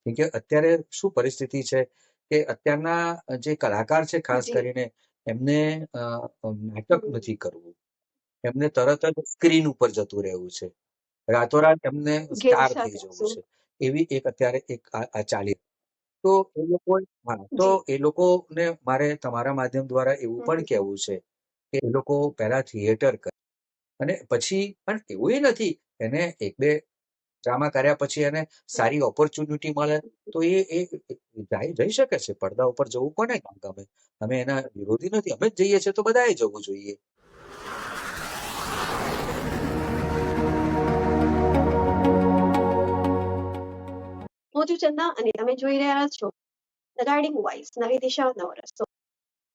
કેમ કે અત્યારે શું પરિસ્થિતિ છે કે અત્યારના જે કલાકાર છે ખાસ જી કરીને એમને નાટક હમ, નથી કરવું, એમને તરત જ સ્ક્રીન ઉપર જતું રહેવું છે, રાતોરાત એમને સ્ટાર ઘેલછા થઈ જવું કરશું. છે. એવી એક અત્યારે એક આ ચાલી તો એ લોકો તો જી એ લોકોને મારે તમારા માધ્યમ દ્વારા એવું પણ હમ, કહેવું છે કે એ લોકો પહેલા થિયેટર કરે અને પછી પણ એવું નથી, એને એક બે ડ્રામા કર્યા પછી એને સારી ઓપોર્ચ્યુનિટી મળે તો એ જઈ શકે છે. પડદા ઉપર જવું કોને ના ગમે? અમે એના વિરોધી નથી, અમે જ જઈએ છીએ તો બધાએ જવું જોઈએ. હું છું ચંદા અને તમે જોઈ રહ્યા છો ધ ગાઈડિંગ વોઇસ, નવી દિશા નવો રસ્તો.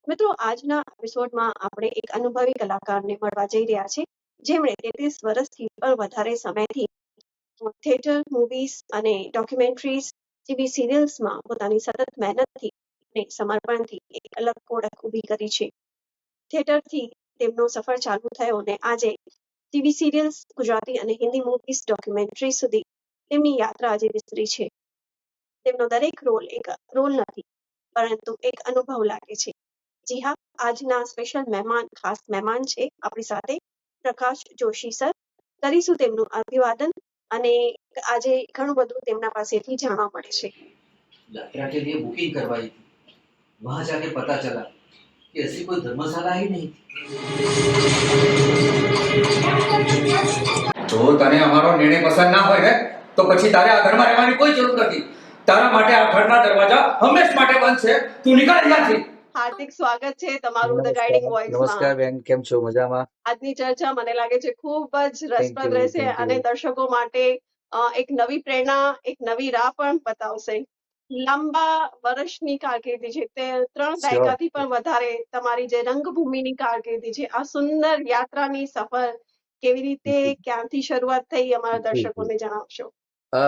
મિત્રો, આજના એપિસોડમાં આપણે એક અનુભવી કલાકારને મળવા જઈ રહ્યા છીએ, જેમણે 33 વર્ષથી પણ વધારે સમયથી થિયેટર, મૂવીઝ અને ડોક્યુમેન્ટરીઝ જેવી સિરિયલ્સમાં પોતાની સતત મહેનતથી અને સમર્પણથી એક અલગ ઓળખ ઊભી કરી છે. થિયેટરથી તેમનો સફર ચાલુ થયો અને આજે ટીવી સિરિયલ્સ, ગુજરાતી અને હિન્દી મૂવીઝ, ડોક્યુમેન્ટરી સુધી તેમની યાત્રા આજે વિસ્તરી છે. તેમનો દરેક રોલ એક રોલ નથી, પરંતુ એક અનુભવ લાગે છે. જી હા, આજના સ્પેશિયલ ખાસ મહેમાન છે આપણી સાથે પ્રકાશ જોશી સર. કરીશું તેમનું અભિવાદન અને આજે ઘણું બધું તેમના પાસેથી જાણવા મળે છે. यात्रा के लिए बुकिंग करवाई थी, वहां जाके पता चला कि ऐसी कोई धर्मशाला ही नहीं थी। जो तने हमारो निर्णय पसंद ना હોય ને તો પછી તારે આ ઘરમાં રહેવાની કોઈ જરૂર નથી. તારા માટે આ ઘરના દરવાજા હંમેશ માટે બંધ છે. તું નીકળ અહીંયાથી. હાર્દિક સ્વાગત છે તમારું ધ નમસ્કાર. ગાઈડિંગ વોઇસમાં. નમસ્કાર બેન, કેમ છો? મજામાં? આજની ચર્ચા મને લાગે છે ખૂબ જ થેન્ક રસપ્રદ યુ, રહેશે થેન્ક અને યુ. દર્શકો માટે એક નવી પ્રેરણા, એક નવી રાહ પણ બતાવશે. લાંબા વર્ષની કારકિર્દી છે, તે 3 શ્યોર. દાયકાથી પણ વધારે તમારી જે રંગભૂમિની કારકિર્દી છે, આ સુંદર યાત્રાની સફર કેવી રીતે, ક્યાંથી શરૂઆત થઈ, અમારા જી, જી. દર્શકોને જણાવશો. અ,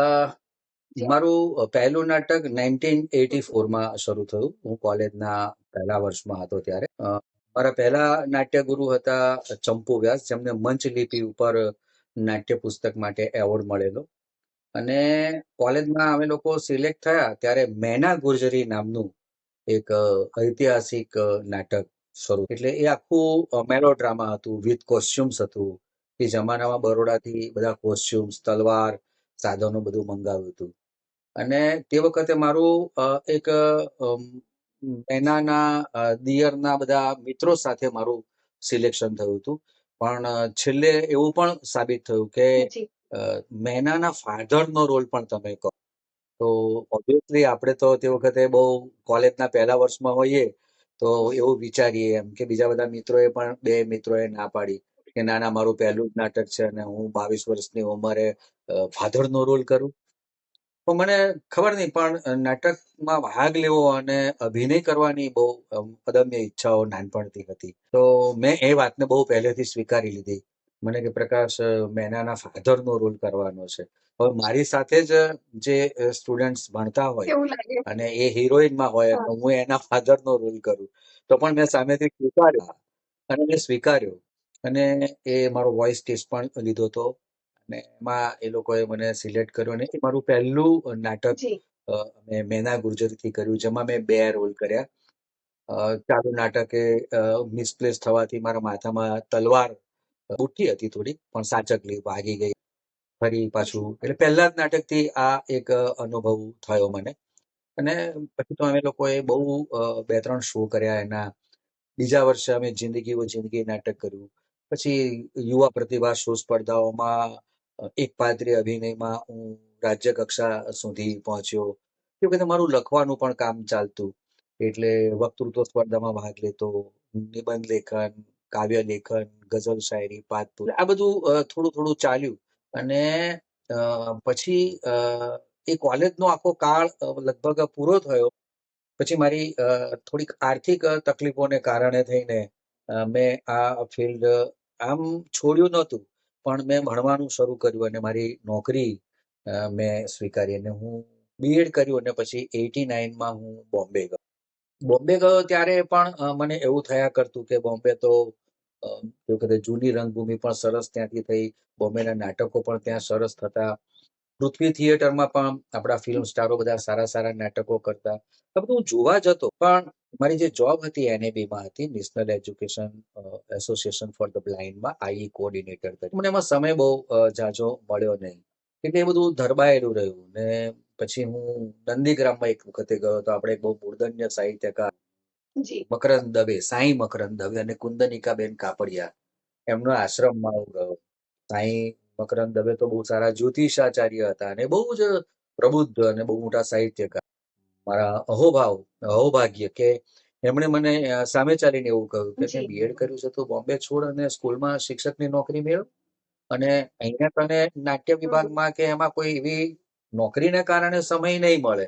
મારું પહેલું નાટક 1984 માં શરૂ થયું. હું કોલેજના પહેલા વર્ષમાં હતો ત્યારે. મારા પહેલા નાટ્ય ગુરુ હતા ચંપુ વ્યાસ, જેમને મંચલિપિ ઉપર નાટ્ય પુસ્તક માટે એવોર્ડ મળેલો. અને કોલેજમાં અમે લોકો સિલેક્ટ થયા ત્યારે મેના ગુર્જરી નામનું એક ઐતિહાસિક નાટક શરૂ, એટલે એ આખું મેલો ડ્રામા હતું વિથ કોસ્ચ્યુમ્સ હતું. એ જમાનામાં બરોડાથી બધા કોસ્ચ્યુમ્સ, તલવાર, સાધનો બધું મંગાવ્યું હતું. અને તે વખતે મારું એક મેનાના દિયરના બધા મિત્રો સાથે મારું સિલેક્શન થયું હતું. પણ છેલ્લે એવું પણ સાબિત થયું કે જી મેનાના ફાધરનો રોલ પણ તમે કરો. તો ઓબ્વિયસલી આપણે તો તે વખતે બહુ કોલેજના પહેલા વર્ષમાં હોઈએ તો એવું વિચારીએ એમ કે બીજા બધા મિત્રોએ પણ, 2 મિત્રોએ ના પાડી કે ના ના, મારું પહેલું જ નાટક છે અને હું 22 વર્ષની ઉંમરે ફાધરનો રોલ કરું. તો મને ખબર નહીં, પણ નાટકમાં ભાગ લેવો અને અભિનય કરવાની બહુ અદમ્ય ઈચ્છાઓ નાનપણથી હતી. તો મેં એ વાતને બહુ પહેલેથી સ્વીકારી લીધી. મને કે પ્રકાશ, મેનાના ફાધરનો રોલ કરવાનો છે. હવે મારી સાથે જ જે સ્ટુડન્ટ્સ ભણતા હોય કેવું લાગે? અને એ હિરોઈનમાં હોય અને હું એના ફાધરનો રોલ કરું, તો પણ મેં સામેથી સ્વીકાર્યો અને મેં સ્વીકાર્યો અને એ મારો વોઇસ ટેસ્ટ પણ લીધો હતો અને એમાં એ લોકોએ મને સિલેક્ટ કર્યો અને એ મારું પહેલું નાટક જી મેં મેના ગુર્જરથી કર્યું, જેમાં મેં 2 રોલ કર્યા. ચાલુ નાટકે મિસપ્લેસ થવાથી મારા માથામાં તલવાર ઉઠી હતી થોડી, પણ સાચકલી વાગી ગઈ. ફરી પાછું, એટલે પહેલા જ નાટકથી આ એક અનુભવ થયો મને. અને પછી તો અમે લોકોએ બહુ 2-3 શો કર્યા એના. બીજા વર્ષે અમે જિંદગી વો જિંદગી નાટક કર્યું. પછી યુવા પ્રતિભા શો સ્પર્ધાઓમાં એક પાત્રી અભિનયમાં હું રાજ્ય કક્ષા સુધી પહોંચ્યો. એ વખતે મારું લખવાનું પણ કામ ચાલતું, એટલે વક્તૃત્વ સ્પર્ધામાં ભાગ લેતો, નિબંધ લેખન, કાવ્ય લેખન, ગઝલ શાયરી, પાઠ, આ બધું થોડું થોડું ચાલ્યું. અને પછી એ કોલેજનો આખો કાળ લગભગ પૂરો થયો. પછી મારી થોડીક આર્થિક તકલીફોને કારણે થઈને મેં આ ફિલ્ડ આમ છોડ્યું નહોતું, પણ મેં ભણવાનું શરૂ કર્યું અને મારી નોકરી મેં સ્વીકારી અને હું બીએડ કર્યું અને પછી 89માં હું બોમ્બે ગયો. બોમ્બે ગયો ત્યારે પણ મને એવું થયા કરતું કે બોમ્બે તો એ વખતે જૂની રંગભૂમિ પણ સરસ ત્યાંથી થઈ, બોમ્બેના નાટકો પણ ત્યાં સરસ થતા. પૃથ્વી થિયેટરમાં પણ આપણા ફિલ્મ સ્ટારો બધા સારા સારા નાટકો કરતા. આ બધું હું જોવા જતો. પણ મારી જે જોબ હતી NAB-માં હતી, national education association for the બ્લાઇન્ડમાં IE કોઓર્ડિનેટર તરીકે. મને એમાં સમય બહુ ઝાઝો મળ્યો નહીં. એટલે એ બધું ધરબાયેલું રહ્યું. ને પછી હું નંદીગ્રામમાં એક વખતે ગયો હતો. આપણે એક બહુ મૂર્ધન્ય સાહિત્યકાર જી. મકરંદ દવે, સાઈ મકરંદ દવે અને કુંદનિકાબેન કાપડિયા, એમના આશ્રમમાં હું ગયો. સાઈ મકરંદ દવે તો બહુ સારા જ્યોતિષાચાર્ય હતા અને બહુ જ પ્રબુદ્ધ અને બહુ મોટા સાહિત્યકાર. મારા અહોભાગ્ય કે એમણે મને સામે ચાલીને એવું કહ્યું કે તે જી. B.Ed કર્યું છે તો બોમ્બે છોડ અને સ્કૂલમાં શિક્ષકની નોકરી મેળવ, અને અહીંયા તને નાટ્ય વિભાગમાં કે એમાં કોઈ એવી નોકરીને કારણે સમય નહીં મળે,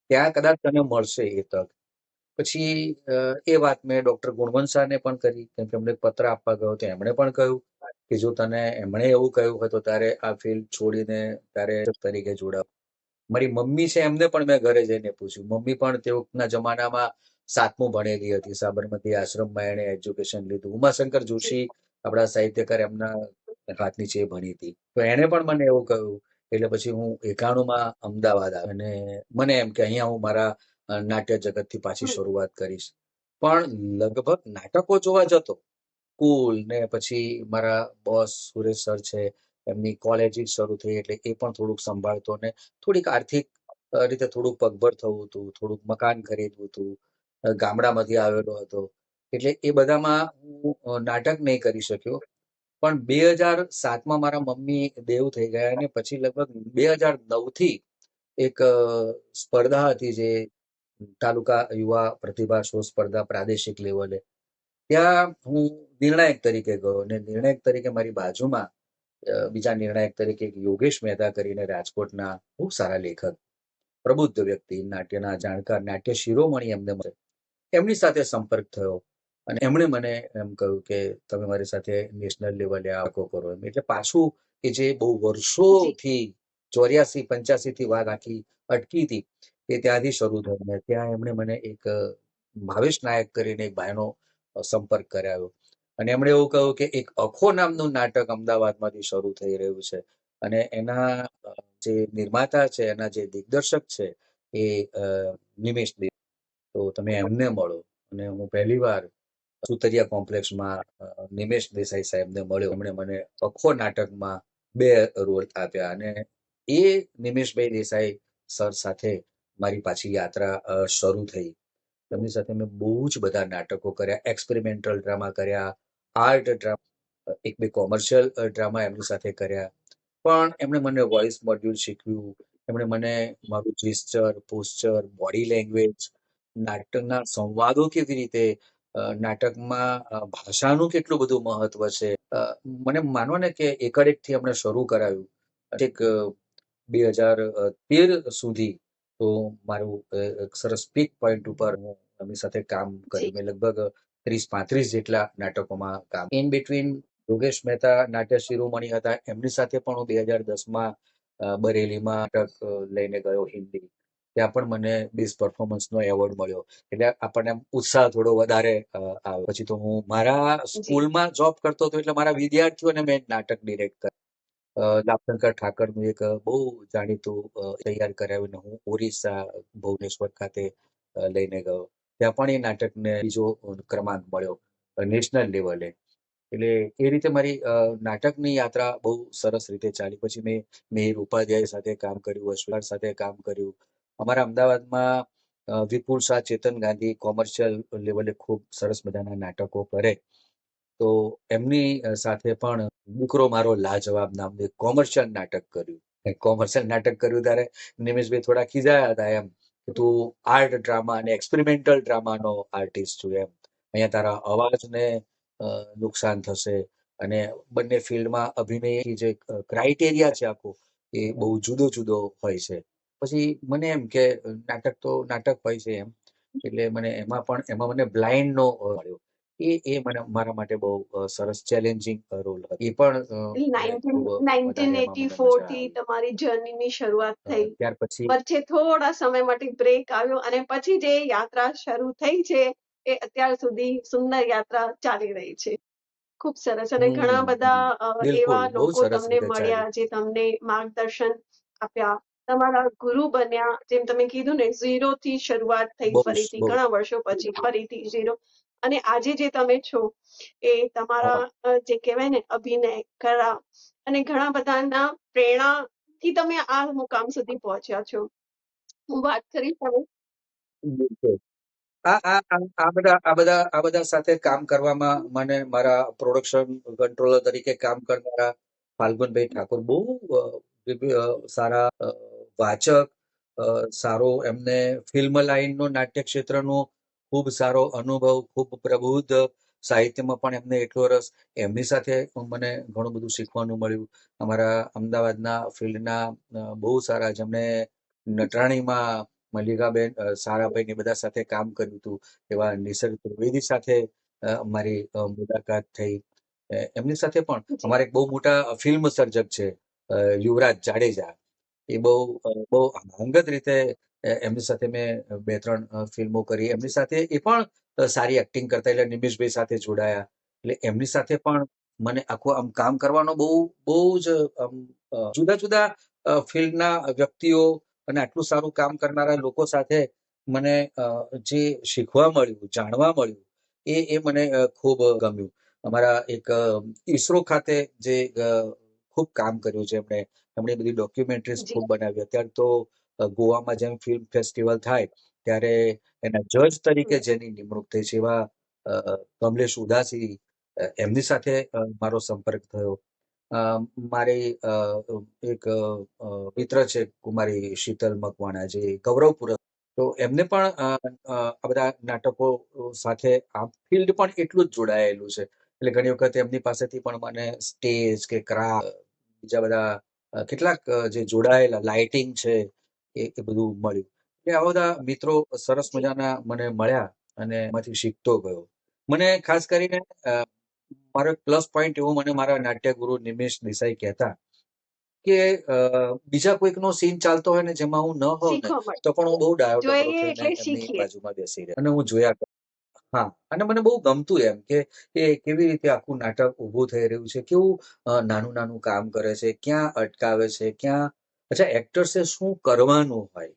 ત્યાં કદાચ તને મળશે એ તક. પછી એ વાત મેં ડોક્ટર ગુણવંત શાહને પણ કરી, કેમ કે એમને પત્ર આપવા ગયો તો એમણે પણ કહ્યું કે જો તને એમણે એવું કહ્યું હોય તો તારે આ ફિલ્ડ છોડીને તારે તરીકે જોડાવ. મારી મમ્મી છે એમને પણ મેં ઘરે જઈને પૂછ્યું. મમ્મી પણ તે વખતના જમાનામાં 7મું ભણેલી હતી. સાબરમતી આશ્રમમાં એણે એજ્યુકેશન લીધું. ઉમાશંકર જોશી આપણા સાહિત્યકાર, એમના હાથ નીચે એ ભણી હતી. તો એણે પણ મને એવું કહ્યું. એટલે પછી હું 91માં અમદાવાદ આવ્યો અને મને એમ કે અહીંયા હું મારા નાટ્ય જગતથી પાછી શરૂઆત કરીશ. પણ લગભગ નાટકો જોવા જતો. સ્કૂલ ને પછી મારા બોસ સુરેશ સર છે, એમની કોલેજ શરૂ થઈ એટલે એ પણ થોડુંક સંભાળતો ને થોડીક આર્થિક રીતે થોડુંક પગભર થવું હતું, થોડુંક મકાન ખરીદવું હતું. ગામડામાંથી આવેલો હતો એટલે એ બધામાં હું નાટક નહીં કરી શક્યો. પણ 2007માં મારા મમ્મી દેવ થઈ ગયા અને પછી લગભગ 2009થી એક સ્પર્ધા હતી, જે તાલુકા યુવા પ્રતિભા શો સ્પર્ધા પ્રાદેશિક લેવલે. ત્યાં હું નિર્ણાયક તરીકે ગયો અને નિર્ણાયક તરીકે મારી બાજુમાં બીજા નિર્ણાયક તરીકે એક યોગેશ મહેતા કરીને રાજકોટના બહુ સારા લેખક, પ્રબુદ્ધ વ્યક્તિ, નાટ્યના જાણકાર, નાટ્ય શિરોમણી એમને મળે. એમની સાથે સંપર્ક થયો અને એમણે મને એમ કહ્યું કે તમે મારી સાથે નેશનલ લેવલે આખો કરો એમ. એટલે પાછું કે જે બહુ વર્ષોથી 84-85 થી વાત આખી અટકી હતી એ ત્યાંથી શરૂ થયું. ને ત્યાં એમણે મને એક ભાવેશ નાયક કરીને એક ભાઈનો સંપર્ક કરાવ્યો અને એમણે એવું કહ્યું કે એક અખો નામનું નાટક અમદાવાદમાંથી શરૂ થઈ રહ્યું છે અને એના જે નિર્માતા છે, એના જે દિગ્દર્શક છે એ નિમેશ દે, તો તમે એમને મળો. અને હું પહેલી વાર સુતરિયા કોમ્પ્લેક્સમાં નિમેશ દેસાઈ સાહેબને મળ્યો. એમણે મને અખો નાટકમાં 2 રોલ આપ્યા અને એ નિમેશભાઈ દેસાઈ સર સાથે મારી પાછી યાત્રા શરૂ થઈ. તેમની સાથે મેં બહુ જ બધા નાટકો કર્યા, એક્સપેરિમેન્ટલ ડ્રામા કર્યા, આર્ટ ડ્રામા, 1-2 કોમર્શિયલ ડ્રામા એમની સાથે કર્યા. પણ એમણે મને વોઇસ મોડ્યુલ શીખવ્યું. એમણે મને મારું જેસ્ચર, પોસ્ચર, બોડી લેંગ્વેજ, નાટકના સંવાદો કેવી રીતે, નાટકમાં ભાષાનું કેટલું બધું મહત્વ છે. મને માનો ને કે એકાએકથી એમણે શરૂ કરાવ્યું. એક 2013 સુધી તો મારું એક સરસ પીક પોઈન્ટ ઉપર હું એમની સાથે કામ કર્યું. મેં લગભગ 30-35 જેટલા નાટકોમાં કામ. ઇન બિટવીન યોગેશ મહેતા નાટ્ય શિરોમણી હતા, એમની સાથે પણ હું 2010માં બરેલીમાં નાટક લઈને ગયો હિન્દી. ત્યાં પણ મને બેસ્ટ પરફોર્મન્સનો એવોર્ડ મળ્યો. એટલે આપણને ઉત્સાહ થોડો વધારે આવે. પછી તો હું મારા સ્કૂલમાં જોબ કરતો હતો એટલે મારા વિદ્યાર્થીઓને મેં નાટક ડિરેક્ટ કર્યું. લાભશંકર ઠાકરનું એક બહુ જાણીતું તૈયાર કરાવીને હું ઓરિસ્સા ભુવનેશ્વર ખાતે લઈને ગયો. ત્યાં પણ એ નાટકને બીજો ક્રમાંક મળ્યો નેશનલ લેવલે. એટલે એ રીતે મારી નાટકની યાત્રા બહુ સરસ રીતે ચાલી. પછી મેં મિહિર ઉપાધ્યાય સાથે કામ કર્યું, અશ્વાર સાથે કામ કર્યું. અમારા અમદાવાદમાં વિપુલ શાહ, ચેતન ગાંધી કોમર્શિયલ લેવલે ખૂબ સરસ મજાના નાટકો કરે, તો એમની સાથે પણ દીકરો મારો લાજવાબ નામનું એક કોમર્શિયલ નાટક કર્યું. કોમર્શિયલ નાટક કર્યું ત્યારે નિમેશભાઈ થોડા ખીજાયા હતા એમ કે તું આર્ટ ડ્રામા અને એક્સપેરિમેન્ટલ ડ્રામાનો આર્ટિસ્ટ છું એમ, અહીંયા તારા અવાજને નુકસાન થશે અને બંને ફિલ્ડમાં અભિનય જે ક્રાઇટેરિયા છે આખું એ બહુ જુદો જુદો હોય છે. પછી મને એમ કે નાટક તો નાટક હોય છે એમ, એટલે એમાં મને બ્લાઇન્ડનો મળ્યો. એ મને મારા માટે બહુ સરસ ચેલેન્જિંગ રોલ હતો. એ પણ મને ખૂબ વધારે એમાં મને મજા 1984 થી આવી. તમારી જર્નીની શરૂઆત થઈ. ત્યાર પછી વચ્ચે થોડા સમય માટે બ્રેક આવ્યો અને પછી જે યાત્રા શરૂ થઈ છે એ અત્યાર સુધી સુંદર યાત્રા ચાલી રહી છે. ખૂબ સરસ. અને ઘણા બધા બિલકુલ એવા બહુ લોકો સરસ તમને રીતે ચાલી. મળ્યા જે તમને માર્ગદર્શન આપ્યા, તમારા ગુરુ બન્યા. જેમ તમે કીધું ને, ઝીરો થી શરૂઆત થઈ, બહુ જ ફરીથી બહુ જ. ઘણા વર્ષો પછી ફરીથી ઝીરો. અને આજે જે તમે છો એ તમારા હા. જે કહેવાય ને અભિનય, કળા અને ઘણા બધાના પ્રેરણાથી તમે આ મુકામ સુધી પહોંચ્યા છો. હું વાત કરીશ હવે. બિલકુલ. આ બધા સાથે કામ કરવામાં મને મારા પ્રોડક્શન કંટ્રોલર તરીકે કામ કરનારા ફાલ્ગુનભાઈ ઠાકોર બહુ સારા વાચક, સારો એમને ફિલ્મ લાઈનનો, નાટ્ય ક્ષેત્રનો ખૂબ સારો અનુભવ, ખૂબ પ્રબુદ્ધ, સાહિત્યમાં પણ એમને એટલો રસ. એમની સાથે મને ઘણું બધું શીખવાનું મળ્યું. અમારા અમદાવાદના ફિલ્ડના બહુ સારા, જેમણે નટરાણીમાં મલ્લિકાબેન, સારાભાઈ ને બધા સાથે કામ કર્યું હતું, એવા નિસર્ગ ત્રિવેદી સાથે મારી મુલાકાત થઈ. એમની સાથે પણ જી અમારે એક બહુ મોટા ફિલ્મ સર્જક છે, યુવરાજ જાડેજા. એ બહુ અંગત રીતે એમની સાથે મેં 2-3 ફિલ્મો કરી. એમની સાથે એ પણ સારી એક્ટિંગ કરતા, એટલે નિમેશભાઈ સાથે જોડાયા. એટલે એમની સાથે પણ મને આખું આમ કામ કરવાનો બહુ બહુ જ જુદા-જુદા ફિલ્ડના વ્યક્તિઓ અને આટલું સારું કામ કરનારા લોકો સાથે મને જે શીખવા મળ્યું, જાણવા મળ્યું, એ મને ખૂબ ગમ્યું. અમારા એક ઈસરો ખાતે જે ખૂબ કામ કર્યું છે એમણે. એમણે બધી ડોક્યુમેન્ટરીઝ જી ખૂબ બનાવી. અત્યારે તો ગોવામાં જેમ ફિલ્મ ફેસ્ટિવલ થાય ત્યારે એના જજ તરીકે જેની નિમણૂક થઈ છે એવા કમલેશ ઉદાસી, એમની સાથે મારો સંપર્ક થયો. મારી એક મિત્ર છે કુમારી શીતલ મકવાણા, જે ગૌરવ પુરસ્કાર, તો એમને પણ આ બધા નાટકો સાથે આ ફિલ્ડ પણ એટલું જ જોડાયેલું છે. એટલે ઘણી વખત એમની પાસેથી પણ મને સ્ટેજ કે ક્રાફ્ટ, બીજા બધા કેટલાક જે જોડાયેલા લાઇટિંગ છે, એ બધું મળ્યું. એટલે આવા બધા મિત્રો સરસ જી મજાના મને મળ્યા અને એમાંથી શીખતો ગયો. મને ખાસ કરીને મારો પ્લસ પોઈન્ટ એવો મને મારા નાટ્ય ગુરુ નિમેશ દેસાઈ કહેતા કે બીજા કોઈકનો સીન ચાલતો હોય ને જેમાં હું ન હોઉં ને, શીખવા મળે. તો પણ હું બહુ ડાયો ડમરો જોઈએ થઈને એટલે એમની શીખીએ. બાજુમાં બેસી રહ્યો અને હું જોયા કરતો. હા, અને મને બહુ ગમતું એમ કે એ કેવી રીતે આખું નાટક ઊભું થઈ રહ્યું છે, કેવું નાનું-નાનું કામ કરે છે, ક્યાં અટકાવે છે, ક્યાં અચ્છા એક્ટર્સે શું કરવાનું હોય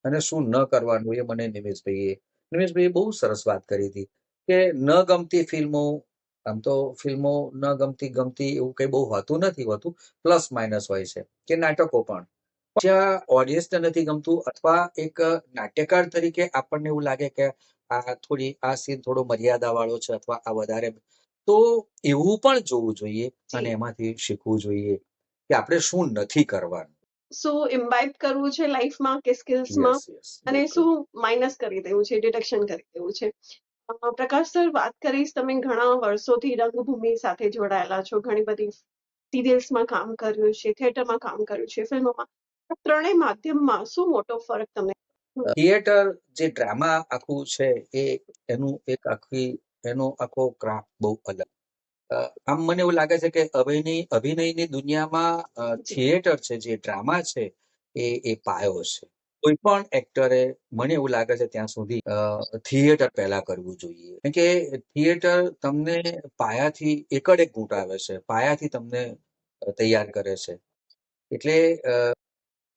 અને શું ન કરવાનું, એ મને નિમેશભાઈએ બહુ સરસ વાત કરી હતી કે ન ગમતી ફિલ્મો, આમ તો ફિલ્મો ન ગમતી એવું કંઈ બહુ હોતું નથી હોતું, પ્લસ માઇનસ હોય છે, કે નાટકો પણ. જ્યાં ઓડિયન્સને નથી ગમતું અથવા એક નાટ્યકાર તરીકે આપણને એવું લાગે કે આ સીન થોડો મર્યાદાવાળો છે અથવા આ વધારે, તો એવું પણ જોવું જોઈએ અને જી. એમાંથી શીખવું જોઈએ કે આપણે શું નથી કરવાનું. શું ઇમ્બાઇબ કરવું છે લાઈફમાં કે સ્કિલ્સમાં, યસ, યસ, અને બિલકુલ. શું માઇનસ કરી દેવું છે, ડિડક્શન કરી દેવું છે. પ્રકાશ સર, વાત કરીશ, તમે ઘણા વર્ષોથી રંગભૂમિ સાથે જોડાયેલા છો, ઘણી બધી સિરિયલ્સમાં કામ કર્યું છે, થિયેટરમાં કામ કર્યું છે, ફિલ્મોમાં. આ ત્રણેય માધ્યમમાં શું મોટો ફરક તમને? થિયેટર જે ડ્રામા આખું છે, એ એનો આખો ક્રાફ્ટ બહુ અલગ. આમ મને એવું લાગે છે કે અભિનયની દુનિયામાં જી થિયેટર છે, જે ડ્રામા છે, એ પાયો છે. કોઈ પણ એક્ટરે, મને એવું લાગે છે ત્યાં સુધી, થિયેટર પહેલા કરવું જોઈએ. કેમ કે થિયેટર તમને પાયાથી એકડ એક ઘૂંટાવે છે, પાયાથી તમને તૈયાર કરે છે. એટલે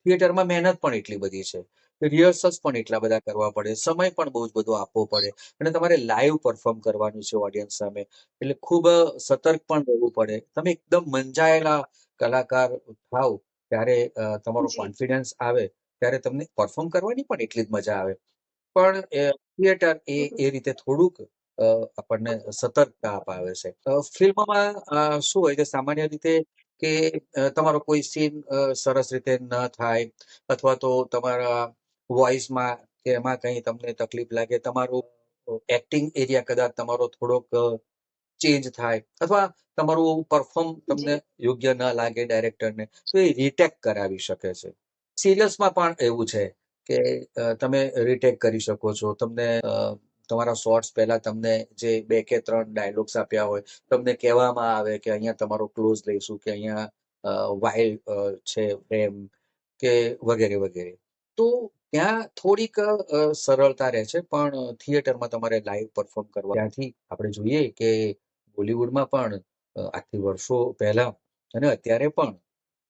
થિયેટરમાં મહેનત પણ એટલી બધી છે. રિહર્સલ્સ પણ એટલા બધા કરવા પડે, સમય પણ બહુ જ બધો આપવો પડે અને તમારે લાઈવ પરફોર્મ કરવાનું છે ઓડિયન્સ સામે. એટલે ખૂબ સતર્ક પણ રહેવું પડે. તમે એકદમ મંજાયેલા કલાકાર થાવ ત્યારે તમારો જી કોન્ફિડન્સ આવે ત્યારે તમને પરફોર્મ કરવાની પણ એટલી જ મજા આવે. પણ થિયેટર એ રીતે થોડુંક આપણને સતર્કતા અપાવે છે. ફિલ્મમાં શું હોય છે સામાન્ય રીતે કે તમારો કોઈ સીન સરસ રીતે ન થાય અથવા તો તમારા વોઇસમાં કે એમાં કંઈ તમને તકલીફ લાગે, તમારું એક્ટિંગ એરિયા કદાચ તમારો થોડોક ચેન્જ થાય અથવા તમારું પરફોર્મ તમને જી યોગ્ય ન લાગે ડાયરેક્ટરને, તો એ રીટેક કરાવી શકે છે. સિરિયલ્સમાં પણ એવું છે કે તમે રીટેક કરી શકો છો. તમને તમારા શોર્ટ્સ પહેલા તમને જે 2 કે 3 ડાયલોગ્સ આપ્યા હોય, તમને કહેવામાં આવે કે અહીંયા તમારો ક્લોઝ લઈશું કે અહીંયા વાઇલ્ડ છે ફ્રેમ કે વગેરે, વગેરે. તો ત્યાં થોડીક સરળતા રહે છે, પણ થિયેટરમાં તમારે લાઈવ પરફોર્મ કરવા, ત્યાંથી આપણે જોઈએ કે બોલિવૂડમાં પણ આજથી વર્ષો પહેલા અને અત્યારે પણ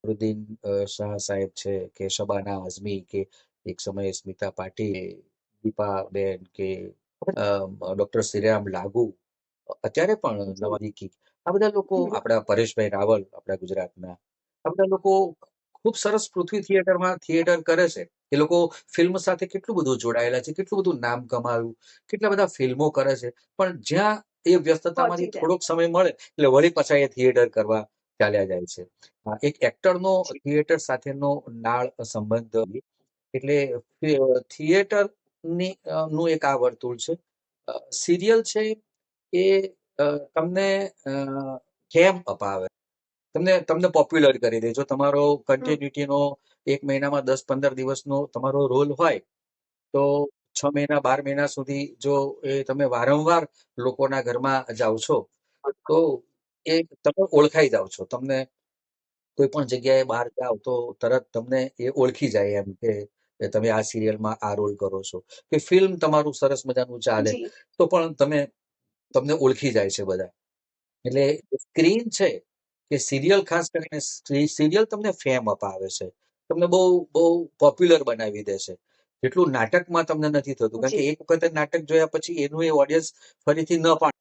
ફખરુદ્દીન શાહ સાહેબ છે, કે શબાના આઝમી, કે એક સમયે સ્મિતા પાટીલ, દીપાબેન, કે ડોક્ટર શ્રીરામ લાગુ, અત્યારે પણ જી નવાજી, આ બધા લોકો, હમ, આપણા પરેશભાઈ રાવલ, આપણા ગુજરાતના, આ બધા લોકો ખૂબ સરસ પૃથ્વી થિયેટરમાં થિયેટર કરે છે. એ લોકો ફિલ્મ સાથે કેટલું બધું જોડાયેલા છે, કેટલું બધું નામ કમાયું, કેટલા બધા ફિલ્મો કરે છે. પણ જ્યાં એ વ્યસ્તતામાંથી પહોંચી જાય થોડોક સમય મળે એટલે વળી પાછા એ થિયેટર કરવા ચાલ્યા જાય છે. એક એક્ટરનો જી થિયેટર સાથેનો નાળ સંબંધ, એટલે થિયેટરની નું એક આ વર્તુળ છે. સિરિયલ છે એ તમને કેમ અપાવે, તમને તમને પોપ્યુલર કરી દે. જો તમારો હમ, કન્ટિન્યુટીનો 1 મહિનામાં 10-15 દિવસનો તમારો રોલ હોય, તો 6 મહિના 12 મહિના સુધી જો એ તમે વારંવાર લોકોના ઘરમાં જાઓ છો, તો એ તમે ઓળખાઈ જાઓ છો. તમને કોઈ પણ જગ્યાએ બહાર જાઓ તો તરત તમને એ ઓળખી જાય, એમ કે તમે આ સિરિયલમાં આ રોલ કરો છો, કે ફિલ્મ તમારું સરસ મજાનું ચાલે જી તો પણ તમને ઓળખી જાય છે બધા. એટલે સ્ક્રીન છે કે સિરિયલ, ખાસ કરીને સિરિયલ તમને ફેમ અપાવે છે, તમને બહુ બહુ પોપ્યુલર બનાવી દે છે. જેટલું નાટકમાં તમને નથી થતું, કારણ કે જી એક વખતે નાટક જોયા પછી એનું એ ઓડિયન્સ ફરીથી ન પામે,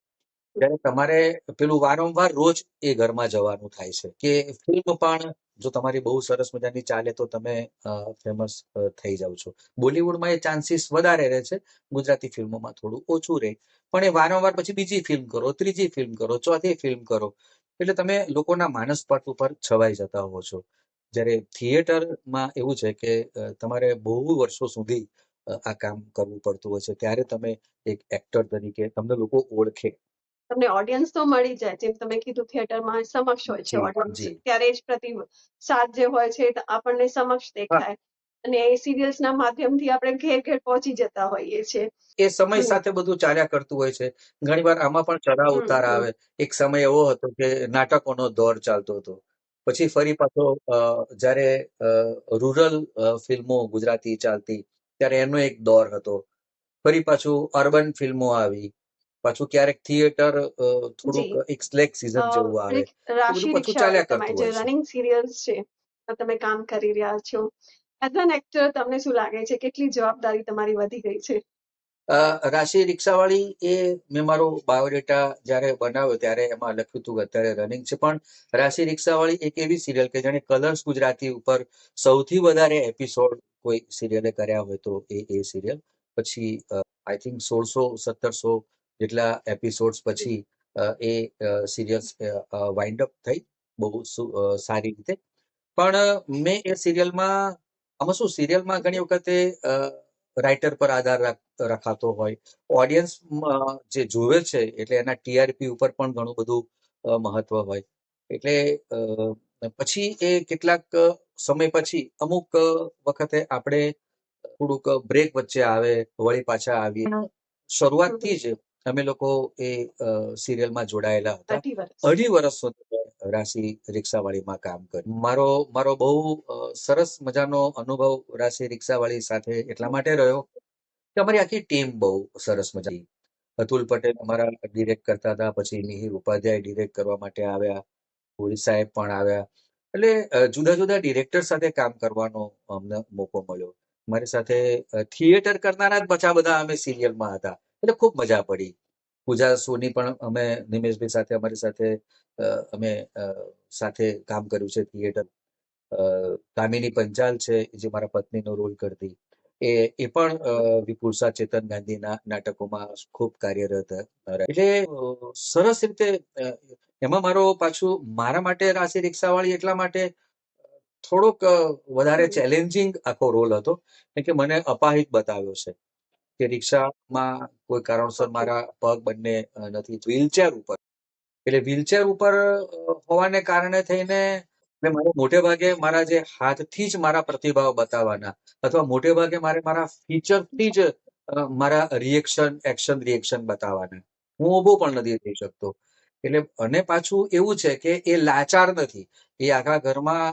ત્યારે તમારે પેલું વારંવાર રોજ એ ઘરમાં જવાનું થાય છે. કે ફિલ્મ પણ જો તમારી બહુ સરસ મજાની ચાલે તો તમે ફેમસ થઈ જાઓ છો. બોલિવૂડમાં એ ચાન્સીસ વધારે રહે છે, ગુજરાતી ફિલ્મોમાં થોડું ઓછું રહે. પણ એ વારંવાર પછી બીજી ફિલ્મ કરો, ત્રીજી ફિલ્મ કરો, ચોથી ફિલ્મ કરો, એટલે તમે લોકોના માનસપટ ઉપર છવાઈ જતા હો છો. જ્યારે થિયેટરમાં એવું છે કે તમારે બહુ વર્ષો સુધી આ કામ કરવું પડતું હોય છે, ત્યારે તમે એક એક્ટર તરીકે તમને લોકો ઓળખે. તમને ઓડિયન્સ તો મળી જાય, જેમ તમે કીધું થિયેટરમાં સમક્ષ હોય છે જી ઓડિયન્સ, જી ત્યારે જ પ્રતિસાદ જે હોય છે એ આપણને સમક્ષ હા, દેખાય, અને એ સિરિયલ્સના માધ્યમથી આપણે ઘેર ઘેર પહોંચી જતા હોઈએ છીએ. એ સમય હમ સાથે બધું ચાલ્યા કરતું હોય છે. ઘણીવાર આમાં પણ ચઢાવ હમ ઉતાર હમ આવે. એક સમય એવો હતો કે નાટકોનો દોર ચાલતો હતો. પછી ફરી પાછો જ્યારે રૂરલ ફિલ્મો ગુજરાતી ચાલતી, ત્યારે એનો એક દોર હતો. ફરી પાછું અર્બન ફિલ્મો આવી. પાછું ક્યારેક થિયેટર થોડુંક જી એક સ્લેક સીઝન જેવું આવે. એ બધું રાશિ પાછું રિક્ષાવાળી ચાલ્યા કરતું તમારી જે હોય છે. રનિંગ સિરિયલ્સ છે, તો તમે કામ કરી રહ્યા છો એઝ એન એક્ટર, તમને શું લાગે છે કેટલી જવાબદારી તમારી વધી ગઈ છે? રાશિ રિક્ષાવાળી, એ મેં મારો બાયોડેટા જ્યારે બનાવ્યો ત્યારે એમાં લખ્યું હતું કે અત્યારે રનિંગ છે. પણ રાશિ રિક્ષાવાળી એક એવી સિરિયલ કે જેણે કલર્સ ગુજરાતી ઉપર સૌથી વધારે એપિસોડ કોઈ સિરિયલે કર્યા હોય તો એ સિરિયલ. પછી આઈ થિંક 1600-1700 જેટલા એપિસોડ્સ પછી એ સિરિયલ્સ વાઇન્ડ અપ થઈ બહુ સારી રીતે. પણ મેં એ સિરિયલમાં, આમાં શું, સિરિયલમાં ઘણી વખતે રાઇટર પર આધાર રખાતો હોય, ઓડિયન્સ જે જોવે છે એટલે એના ટીઆરપી ઉપર પણ ઘણું બધું મહત્વ હોય. એટલે પછી એ કેટલાક સમય પછી અમુક વખતે આપણે થોડુંક બ્રેક વચ્ચે આવે, વળી પાછા આવીએ. શરૂઆતથી જ અમે લોકો એ સિરિયલમાં જોડાયેલા હતા. 2.5 વર્ષ. 2.5 વર્ષ સુધી મેં રાશિ રિક્ષાવાળીમાં કામ કર્યું. મારો બહુ સરસ મજાનો અનુભવ રાશિ રિક્ષાવાળી સાથે એટલા માટે રહ્યો કે અમારી આખી ટીમ બહુ સરસ મજાની. અતુલ પટેલ અમારા ડિરેક્ટ કરતા હતા, પછી મિહિર ઉપાધ્યાય ડિરેક્ટ કરવા માટે આવ્યા, પુરી સાહેબ પણ આવ્યા. એટલે જુદા જુદા ડિરેક્ટર સાથે કામ કરવાનો અમને મોકો મળ્યો. મારી સાથે થિયેટર કરનારા જ પાછા બધા અમે સિરિયલમાં હતા, એટલે ખૂબ મજા પડી. પૂજા સોની પણ અમે નિમેશભાઈ સાથે, અમારી સાથે અમે સાથે કામ કર્યું છે થિયેટર. કામિની પંચાલ છે જે મારા પત્નીનો રોલ કરતી, એ પણ વિપુલ શાહ, ચેતન ગાંધીના નાટકોમાં ખૂબ કાર્યરત રહ્યા. એટલે સરસ રીતે એમાં પાછું મારા માટે રાશિ રિક્ષાવાળી એટલા માટે થોડોક વધારે ચેલેન્જિંગ આખો રોલ હતો, કેમ કે મને અપાહિત બતાવ્યો છે કે રિક્ષામાં કોઈ કારણસર ઓકે. મારા પગ બંને નથી, વ્હીલચેર ઉપર. એટલે વ્હીલચેર ઉપર હોવાને કારણે થઈને મોટે ભાગે મારા જે હાથથી જ મારા પ્રતિભાવ બતાવવાના, અથવા મોટે ભાગે મારા ફીચરથી જ મારા એક્શન રિએક્શન બતાવવાના. હું ઊભો પણ નથી થઈ શકતો. એટલે, અને પાછું એવું છે કે એ લાચાર નથી. એ આખા ઘરમાં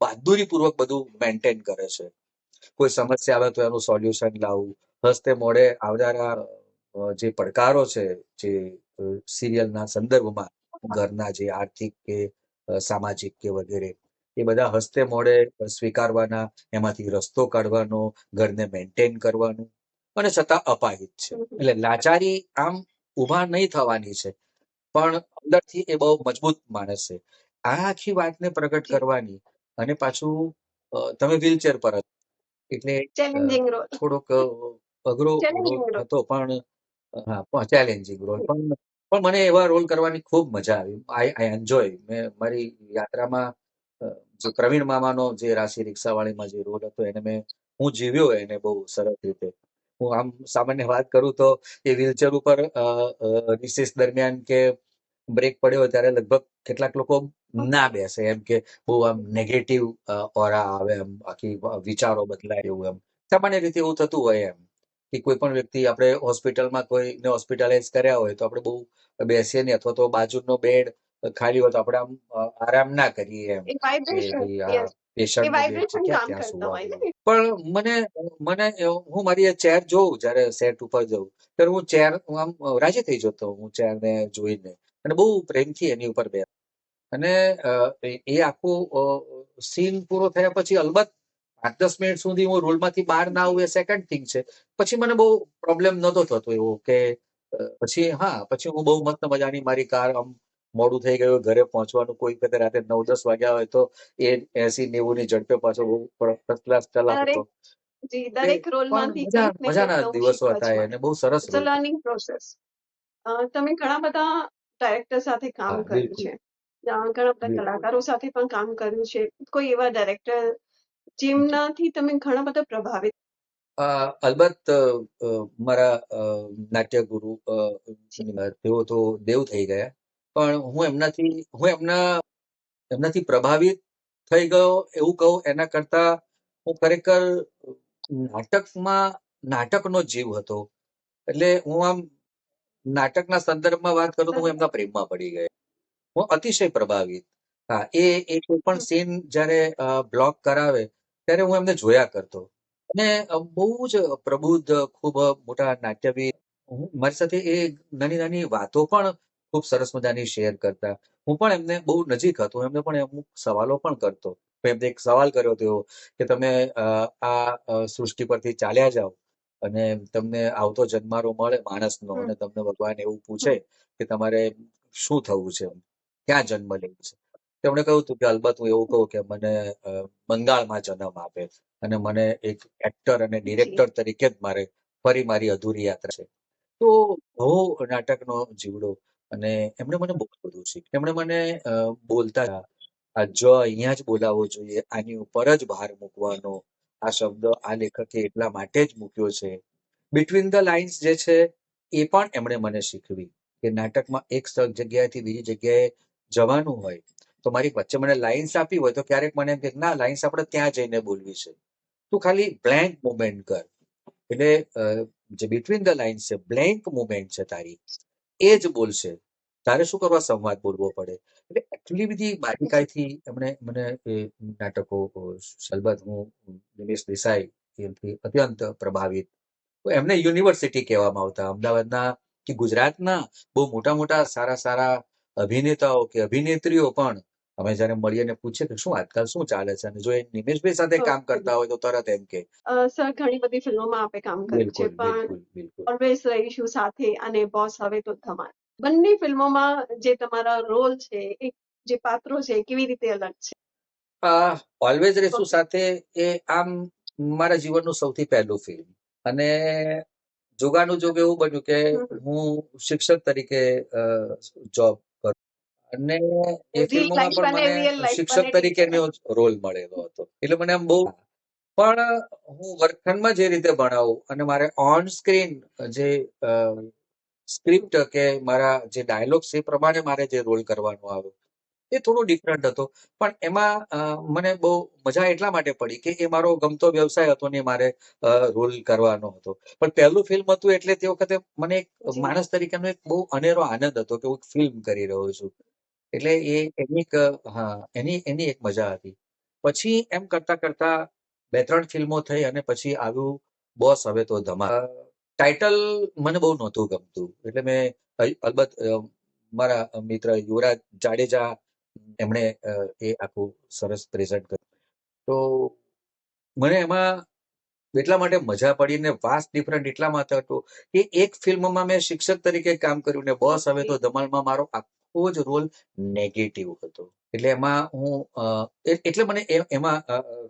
બહાદુરીપૂર્વક બધું મેન્ટેન કરે છે. કોઈ સમસ્યા આવે તો એનું સોલ્યુશન લાવવું. હસ્તે મોઢે આવનારા જે પડકારો છે, જે સિરિયલના સંદર્ભમાં, ઘરના જે આર્થિક કે સામાજિક કે વગેરે, એ બધા હસ્તે મોઢે સ્વીકારવાના, એમાંથી રસ્તો કાઢવાનો, ઘરને મેન્ટેન કરવાનું, અને છતાં અપાહિત છે. એટલે લાચારી આમ ઊભા નહીં થવાની છે, પણ અંદરથી એ બહુ મજબૂત માણસ છે. આ આખી વાતને પ્રગટ જી કરવાની, અને પાછું તમે વ્હીલચેર પર હતા, એટલે ચેલેન્જિંગ રોલ થોડોક અઘરો રોલ ચેલેન્જિંગ રોલ હતો, પણ હા, ચેલેન્જિંગ રોલ. પણ મને એવા રોલ કરવાની ખૂબ મજા આવી. I enjoy. મેં મારી યાત્રામાં જે પ્રવીણ મામાનો જે રાશિ રિક્ષાવાળીમાં જે રોલ હતો, હું જીવ્યો એને બહુ સરસ રીતે. હું આમ સામાન્ય વાત કરું તો એ વ્હીલચેર ઉપર રિસેસ દરમિયાન કે બ્રેક પડ્યો હોય ત્યારે લગભગ કેટલાક લોકો ના બેસે, એમ કે બહુ આમ નેગેટિવ ઓરા આવે, એમ આખી વિચારો બદલાય એવું. એમ સામાન્ય રીતે એવું થતું હોય એમ કે કોઈ પણ વ્યક્તિ આપણે હોસ્પિટલમાં કોઈને હોસ્પિટલાઇઝ કર્યા હોય તો આપણે બહુ બેસીએ નહીં, અથવા તો બાજુનો બેડ ખાલી હોય તો આપણે આમ આરામ ના કરીએ એમ એ કે વાઇબ્રેશન ભાઈ આ યસ એ પેશન્ટનો બેડ છે, વાઇબ્રેશન ક્યાં કામ ત્યાં કરતા હોય સુવાનું. ને પણ મને મને હું મારી ચેર જોઉં જ્યારે સેટ ઉપર જઉં, ત્યારે હું ચેર આમ રાજી થઈ જતો, હું ચેરને જોઈને, અને બહુ પ્રેમથી એની ઉપર બે. અને એ આખું સીન પૂરો થયા પછી અલબત્ત 5-10 મિનિટ સુધી હું રોલમાંથી બહાર ના આવું, જી એ સેકન્ડ થિંગ છે. પછી મને બહુ પ્રોબ્લેમ નહોતો થતો એવો કે પછી હું બહુ મસ્ત મજાની મારી કાર, આમ મોડું થઈ ગયું ઘરે પહોંચવાનું, કોઈ વખતે રાતે 9-10 વાગ્યા હોય તો એ 80-90 ની ઝડપે પાછો બહુ ફર્સ્ટ ક્લાસ ચલાવતો. દરેક જી એટલે દરેક પણ રોલમાંથી કંઈક ને કંઈક મજાના નવું દિવસો શીખવા જ હતા, મળે. અને બહુ સરસ ઇટ્સ અ રોલ હતો. Learning process. તમે ઘણા બધા ડાયરેક્ટર સાથે કામ હા, કર્યું બિલકુલ, છે. ઘણા બધા બિલકુલ. કલાકારો સાથે પણ કામ કર્યું છે. કોઈ એવા ડાયરેક્ટર જેમનાથી તમે ઘણા બધા પ્રભાવિત અલબત્ત મારા નાટ્યગુરુ છે? તેઓ તો દેવ થઈ ગયા. પણ એમનાથી પ્રભાવિત થઈ ગયો એવું કહું એના કરતા, હું ખરેખર નાટકમાં નાટકનો જીવ હતો. એટલે હું આમ નાટકના સંદર્ભમાં વાત કરું તો હું એમના પ્રેમમાં પડી ગયો. હું અતિશય પ્રભાવિત. હા, એ કોઈ પણ સીન જ્યારે બ્લોક કરાવે ત્યારે હું એમને જોયા કરતો. અને બહુ જ પ્રબુદ્ધ, ખૂબ મોટા નાટ્યવિદ. મારી સાથે એ નાની-નાની વાતો પણ ખૂબ સરસ મજાની શેર કરતા. હું પણ એમને બહુ નજીક હતો. એમને પણ અમુક સવાલો પણ કરતો. મેં એમને એક સવાલ કર્યો હતો એવો કે તમે સૃષ્ટિ પરથી ચાલ્યા જાઓ અને તમને આવતો જન્મારો મળે માણસનો, અને તમને ભગવાન એવું પૂછે કે તમારે શું થવું છે? ક્યાં જન્મ લેવો છે? તેમણે કહ્યું હતું કે અલબત્ત હું એવું કહું કે મને બંગાળમાં જન્મ આપે, અને મને એક એક્ટર અને જી ડિરેક્ટર તરીકે જ મારે ફરી મારી અધૂરી યાત્રા છે. તો બહુ નાટકનો જીવડો. અને એમણે મને બહુ બધું શીખ્યું. એમણે મને બોલતા, આ અહીંયા જ બોલાવવો જોઈએ, આની ઉપર જ ભાર મૂકવાનો, આ શબ્દ આ લેખકે એટલા માટે જ મૂક્યો છે. બિટવીન ધ લાઇન્સ જે છે એ પણ એમણે મને શીખવી, કે નાટકમાં એક જગ્યાએથી બીજી જગ્યાએ જવાનું હોય તો મારી વચ્ચે મને લાઇન્સ આપી હોય તો ક્યારેક મને એમ કે ના, લાઇન્સ આપણે ત્યાં જઈને બોલવી છે, તું ખાલી બ્લેન્ક મુમેન્ટ કર. એટલે જે બિટવીન ધ લાઇન્સ છે, બ્લેન્ક મુમેન્ટ છે તારી, એ જ બોલશે. તારે શું કરવા સંવાદ બોલવો પડે? એટલે એટલી બધી બારીકાઈથી એમણે મને એ નાટકો, અલબત્ત હું નિમેશ દેસાઈ એમથી અત્યંત પ્રભાવિત. તો એમને યુનિવર્સિટી કહેવામાં આવતા. અમદાવાદના કે ગુજરાતના બહુ મોટા-મોટા સારા-સારા અભિનેતાઓ કે અભિનેત્રીઓ પણ અમે જ્યારે મળીએ ને પૂછીએ કે શું આજકાલ શું ચાલે છે, અને જો એ નિમેશભાઈ સાથે કામ કરતા હોય તો તરત એમ કે સર ઘણી બધી ફિલ્મોમાં આપે કામ કર્યું છે બિલકુલ, પણ બિલકુલ, બિલકુલ. ઓલવેઝ રહીશું સાથે અને બોસ હવે તો ધમાલ બંને ફિલ્મોમાં જે તમારા રોલ છે એ જે પાત્રો છે એ કેવી રીતે અલગ છે? ઓલવેઝ રેસુ સાથે એ આમ મારા જીવનનું સૌથી પહેલું ફિલ્મ. અને જોગાનું જોગ એવું બન્યું કે હું શિક્ષક તરીકે જોબ કરું, અને એ રિયલ ફિલ્મોમાં લાઈફ પણ અને મને રિયલ લાઈફ શિક્ષક બંને ટીચર તરીકેનો જ રોલ મળેલો હતો. એટલે મને આમ બહુ, પણ હું વર્ગખંડમાં જે રીતે ભણાવું અને મારે ઓન સ્ક્રીન જે સ્ક્રિપ્ટ કે મારા જે ડાયલોગ્સ એ પ્રમાણે મારે જે રોલ કરવાનો આવ્યો એ થોડો ડિફરન્ટ હતો. પણ એમાં મને બહુ મજા એટલા માટે પડી કે એ મારો ગમતો વ્યવસાય હતો ને મારે રોલ કરવાનો હતો. પણ પહેલું ફિલ્મ હતું એટલે તે વખતે મને એક જી માણસ તરીકેનો એક બહુ અનેરો આનંદ હતો કે હું ફિલ્મ કરી રહ્યો છું. એટલે એની એક એની એક મજા હતી. પછી એમ કરતા 2-3 ફિલ્મો થઈ અને પછી આવ્યું બોસ હવે તો ધમાલ. ટાઇટલ મને બહુ નહોતું ગમતું. એટલે મેં અલબત્ત મારા મિત્ર યુવરાજ જાડેજા એમણે એ આખું સરસ પ્રેઝન્ટ કર્યું. તો મને એમાં એટલા માટે મજા પડી ને વાસ્ટ ડિફરન્ટ એટલા માટે હતું કે એક ફિલ્મમાં મેં શિક્ષક તરીકે કામ કર્યું ને બોસ હવે તો ધમાલમાં મારો આખો જ રોલ નેગેટિવ હતો. એટલે એમાં હું એટલે મને એમાં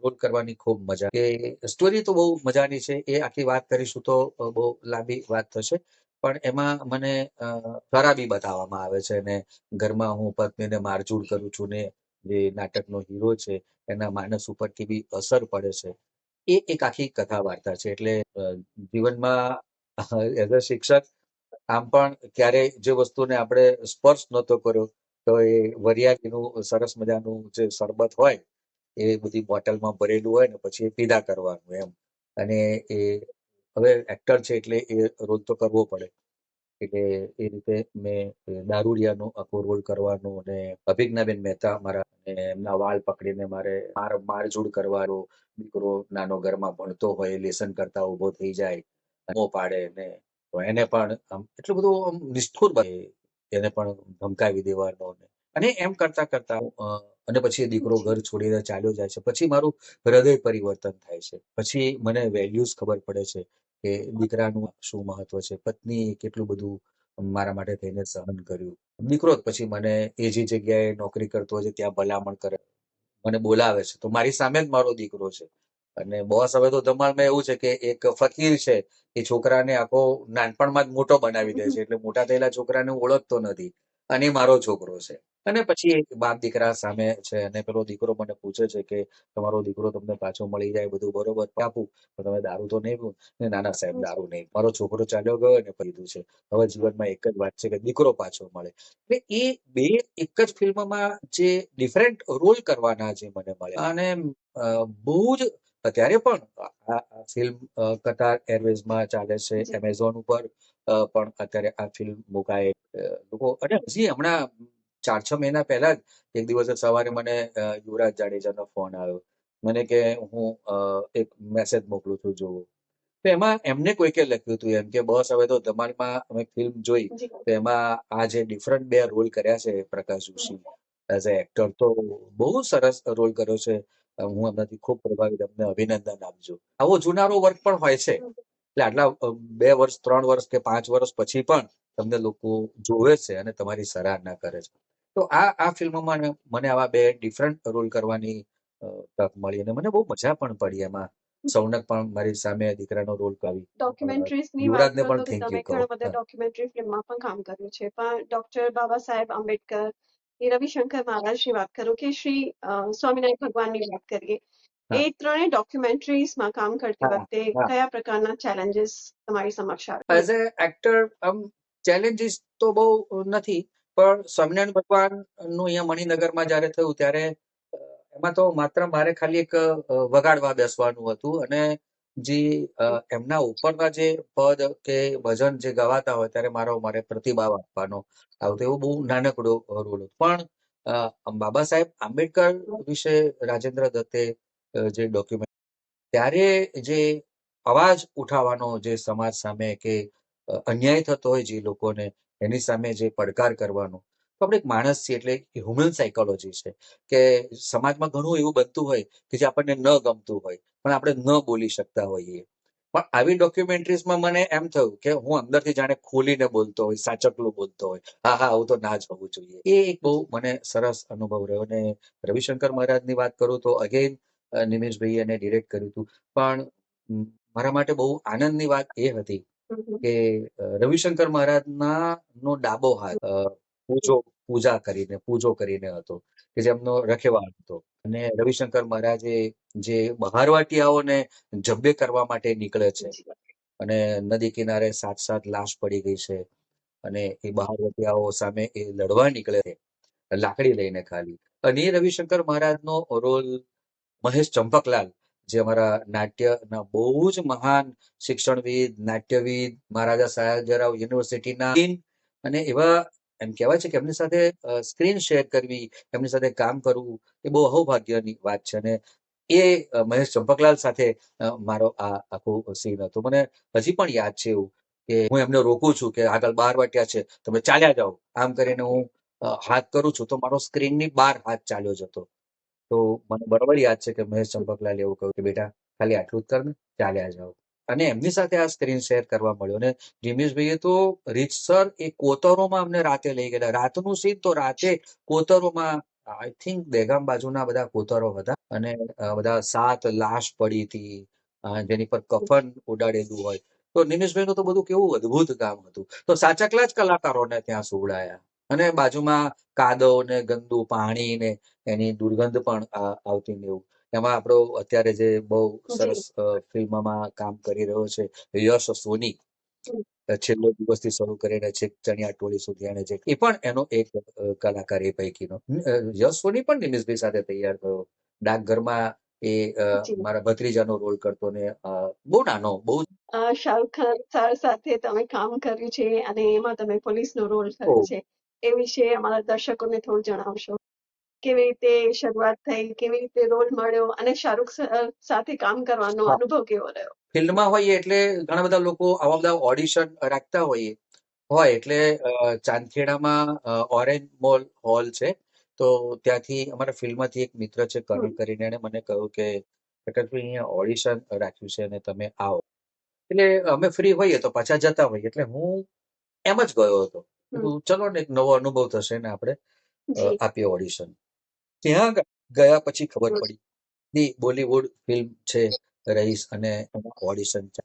રોલ કરવાની ખૂબ મજા કે સ્ટોરી તો બહુ મજાની છે. એ આખી વાત કરીશું તો બહુ લાંબી વાત થશે. પણ એમાં મને ખરાબી બતાવવામાં આવે છે ને ઘરમાં હું પત્નીને મારઝૂડ કરું છું ને જે નાટકનો હીરો છે એના માનસ ઉપર કેવી અસર પડે છે એ એક આખી કથા વાર્તા છે. એટલે જીવનમાં એઝ અ શિક્ષક આમ પણ ક્યારેય જે વસ્તુને આપણે સ્પર્શ નહોતો કર્યો તો એ વરિયાળીનું સરસ મજાનું જે શરબત હોય એ બધી બોટલમાં ભરેલું હોય ને પછી એ પીધા કરવાનું એમ. અને એ હવે એક્ટર છે એટલે એ રોલ તો કરવો પડે. એટલે એ રીતે મેં દારૂડિયાનો આખો રોલ કરવાનો અને અભિજ્ઞાબેન મહેતા મારા અને એમના વાળ પકડીને મારે મારઝૂડ કરવાનો. દીકરો નાનો ઘરમાં ભણતો હોય લેસન કરતા ઊભો થઈ જાય બૂમો પાડે ને તો એને પણ આમ એટલું બધું આમ નિષ્ઠુર એને પણ ધમકાવી દેવાનો ને અને એમ કરતા કરતા અને પછી એ દીકરો ઘર છોડીને ચાલ્યો જાય છે. પછી મારું હૃદય પરિવર્તન થાય છે. પછી મને વેલ્યુઝ ખબર પડે છે કે દીકરાનું શું મહત્વ છે, પત્ની કેટલું બધું મારા માટે થઈને સહન કર્યું. દીકરો જ પછી મને એ જે જગ્યાએ નોકરી કરતો હોય છે ત્યાં ભલામણ કરે, મને બોલાવે છે તો મારી સામે જ મારો દીકરો છે. અને બોસ હવે તો ધમાલમાં એવું છે કે એક ફકીર છે એ છોકરાને આખો નાનપણમાં જ મોટો બનાવી દે છે. એટલે મોટા થયેલા છોકરાને હું ઓળખતો નથી અને એ મારો છોકરો છે. અને પછી એક બાપ દીકરા સામે છે અને પેલો દીકરો મને પૂછે છે કે તમારો દીકરો તમને પાછો મળી જાય બધું બરોબર આપું તો તમે દારૂ તો નહીં પીવો ને? ના ના સાહેબ દારૂ નહીં. મારો છોકરો ચાલ્યો ગયો ને પીધું છે. હવે જીવનમાં એક જ વાત છે કે દીકરો પાછો મળે. એટલે એ બે એક જ ફિલ્મમાં જે ડિફરન્ટ રોલ કરવાના જે મને મળ્યા અને બહુ જ અત્યારે પણ આ ફિલ્મ કતાર એરવેઝમાં ચાલે છે. એમેઝોન ઉપર પણ અત્યારે આ ફિલ્મ મુકાય લોકો અને હજી હમણાં 4-6 મહિના પહેલા જ એક દિવસે સવારે મને યુવરાજ જાડેજાનો ફોન આવ્યો. મને કે હું એક મેસેજ મોકલું છું જોવો. તો એમાં એમને કોઈકે લખ્યું હતું એમ કે બસ હવે તો ધમાલમાં અમે ફિલ્મ જોઈ તો એમાં આ જે ડિફરન્ટ બે રોલ કર્યા છે પ્રકાશ જોશી એઝ અ એક્ટર તો બહુ સરસ રોલ કર્યો છે. હું એમનાથી ખૂબ પ્રભાવિત, અમને અભિનંદન આપજો. આવો જુનારો વર્ક પણ હોય છે. એટલે આટલા 2 વર્ષ 3 વર્ષ કે 5 વર્ષ પછી પણ તમને લોકો જોવે છે અને તમારી સરાહના કરે છે. તો આ ફિલ્મમાં મને આવા બે ડિફરન્ટ રોલ કરવાની તક મળી અને મને બહુ મજા પણ પડી એમાં. સૌનક પણ મારી સામે દીકરાનો રોલ કરી. ડોક્યુમેન્ટરીઝની વાત યુવરાજને કરો પણ તો થેન્ક તમે યુ કહો. ઘણા બધા હા. ડોક્યુમેન્ટરી ફિલ્મમાં પણ કામ કર્યું છે. પણ ડોક્ટર બાબા સાહેબ આંબેડકર એ રવિશંકર મહારાજની વાત કરો કે શ્રી સ્વામિનારાયણ ભગવાનની વાત કરીએ, હા એ ત્રણેય ડોક્યુમેન્ટરીઝમાં કામ કરતી હા વખતે હા કયા પ્રકારના ચેલેન્જીસ તમારી સમક્ષ આવે? એઝ એ એક્ટર આમ ચેલેન્જીસ તો બહુ નથી. પણ સ્વામિનારાયણ ભગવાનનું અહીંયા મણિનગરમાં જ્યારે થયું ત્યારે એમાં તો માત્ર મારે ખાલી એક વગાડવા બેસવાનું હતું અને જે એમના ઉપરના જે પદ કે ભજન જે ગવાતા હોય ત્યારે મારે પ્રતિભાવ આપવાનો આવતો. એવો બહુ નાનકડો રોલ હતો. પણ બાબા સાહેબ આંબેડકર વિશે રાજેન્દ્ર દત્તે જે ડોક્યુમેન્ટ ત્યારે જે અવાજ ઉઠાવવાનો જે સમાજ સામે કે અન્યાય થતો હોય જે લોકોને એની સામે જે પડકાર કરવાનો. તો આપણે એક માણસ છીએ એટલે હ્યુમન સાયકોલોજી છે કે સમાજમાં ઘણું એવું બનતું હોય કે જે આપણને ન ગમતું હોય પણ આપણે ન બોલી શકતા હોઈએ. પણ આવી ડોક્યુમેન્ટરીઝમાં મને એમ થયું કે હું અંદરથી જાણે ખોલીને બોલતો હોય, સાચકલું બોલતો હોય. હા હા આવું તો ના જ હોવું જોઈએ. એ એક બહુ મને સરસ અનુભવ રહ્યો. અને રવિશંકર મહારાજની વાત કરું તો અગેન નિમેશભાઈ એને ડિરેક્ટ કર્યું હતું. પણ મારા માટે બહુ આનંદની વાત એ હતી કે રવિશંકર મહારાજના નો ડાબો હાથ પૂજો કરીને હતો કે જેમનો રખેવાળ હતો. અને રવિશંકર મહારાજે જે બહારવાટિયાઓને જબ્બે કરવા માટે નીકળે છે અને નદી કિનારે 7 લાશ પડી ગઈ છે અને એ બહારવટિયાઓ સામે એ લડવા નીકળે છે લાકડી લઈને ખાલી. અને એ રવિશંકર મહારાજનો રોલ મહેશ ચંપકલાલ જે અમારા નાટ્યના બહુ જ મહાન શિક્ષણવિદ, નાટ્યવિદ, મહારાજા સયાજીરાવ યુનિવર્સિટીના અને એવા એમ કહેવાય છે કે એમની સાથે સ્ક્રીન શેર કરવી, એમની સાથે કામ કરવું એ બહુ અહોભાગ્યની વાત છે. અને એ મહેશ ચંપકલાલ સાથે મારો આ આખો સીન હતો. મને હજી પણ યાદ છે એવું કે હું એમને રોકું છું કે આગળ બહારવાટિયા છે તમે ચાલ્યા જાઓ. આમ કરીને હું હાથ કરું છું તો મારો સ્ક્રીનની બહાર હાથ ચાલ્યો જતો. તો મને બરાબર યાદ છે કે મહેશ ચંપકલાલે એવું કહ્યું કે બેટા ખાલી આટલું જ કર ને, ચાલ્યા જાઓ. અને એમની સાથે આ સ્ક્રીન શેર કરવા મળ્યો. અને નિમેશભાઈએ તો રીતસર એ કોતરોમાં અમને રાતે લઈ ગયેલા. રાતનું સીન તો રાતે કોતરોમાં, આઈ થિંક દહેગામ બાજુના બધા કોતરો હતા. અને બધા 7 લાશ પડી હતી, જેની પર કફન ઉડાડેલું હોય. તો નિમેશભાઈનું તો બધું કેવું અદ્ભુત કામ હતું. તો સાચકલા જ કલાકારોને ત્યાં સુવડાયા. અને બાજુમાં કાદવ ને ગંદુ પાણી ને એની દુર્ગંધ પણ આવતી ને એવું. એમાં આપણો અત્યારે જે બહુ સરસ ફિલ્મમાં કામ કરી રહ્યો છે યશ સોની, છેલ્લો દિવસથી શરૂ કરીને છેક ચણિયા ટોળી સુધી એને જે, એ પણ એનો એક કલાકાર એ પૈકીનો. યશ સોની પણ નિમેશભાઈ સાથે તૈયાર થયો. ડાકઘરમાં એ મારા ભત્રીજાનો રોલ કરતો ને બહુ નાનો, બહુ શાહરુખ ખાન સર સાથે તમે કામ કર્યું છે અને એમાં તમે પોલીસનો રોલ કર્યો છે. એ વિશે અમારા દર્શકોને થોડું જણાવશો. કેવી રીતે શરૂઆત થઈ, કેવી રીતે રોલ મળ્યો અને શાહરુખ સર સાથે કામ કરવાનો અનુભવ કેવો રહ્યો? ફિલ્ડમાં હોઈએ એટલે ઘણા બધા લોકો આવા બધા ઓડિશન રાખતા હોય એટલે ચાંદખેડામાં ઓરેન્જ મોલ હોલ છે. તો ત્યાંથી અમારા ફિલ્ડમાંથી એક મિત્ર છે કરણ કરીને, એને મને કહ્યું કે પ્રકાશભાઈ અહીંયા ઓડિશન રાખ્યું છે અને તમે આવો. એટલે અમે ફ્રી હોઈએ તો પાછા જતા હોઈએ. એટલે હું એમ જ ગયો હતો. ચલો ને એક નવો અનુભવ થશે ને આપણે આપીએ ઓડિશન. ત્યાં ગયા પછી ખબર પડી બોલીવુડ ફિલ્મ છે રઈસ અને એમાં ઓડિશન છે.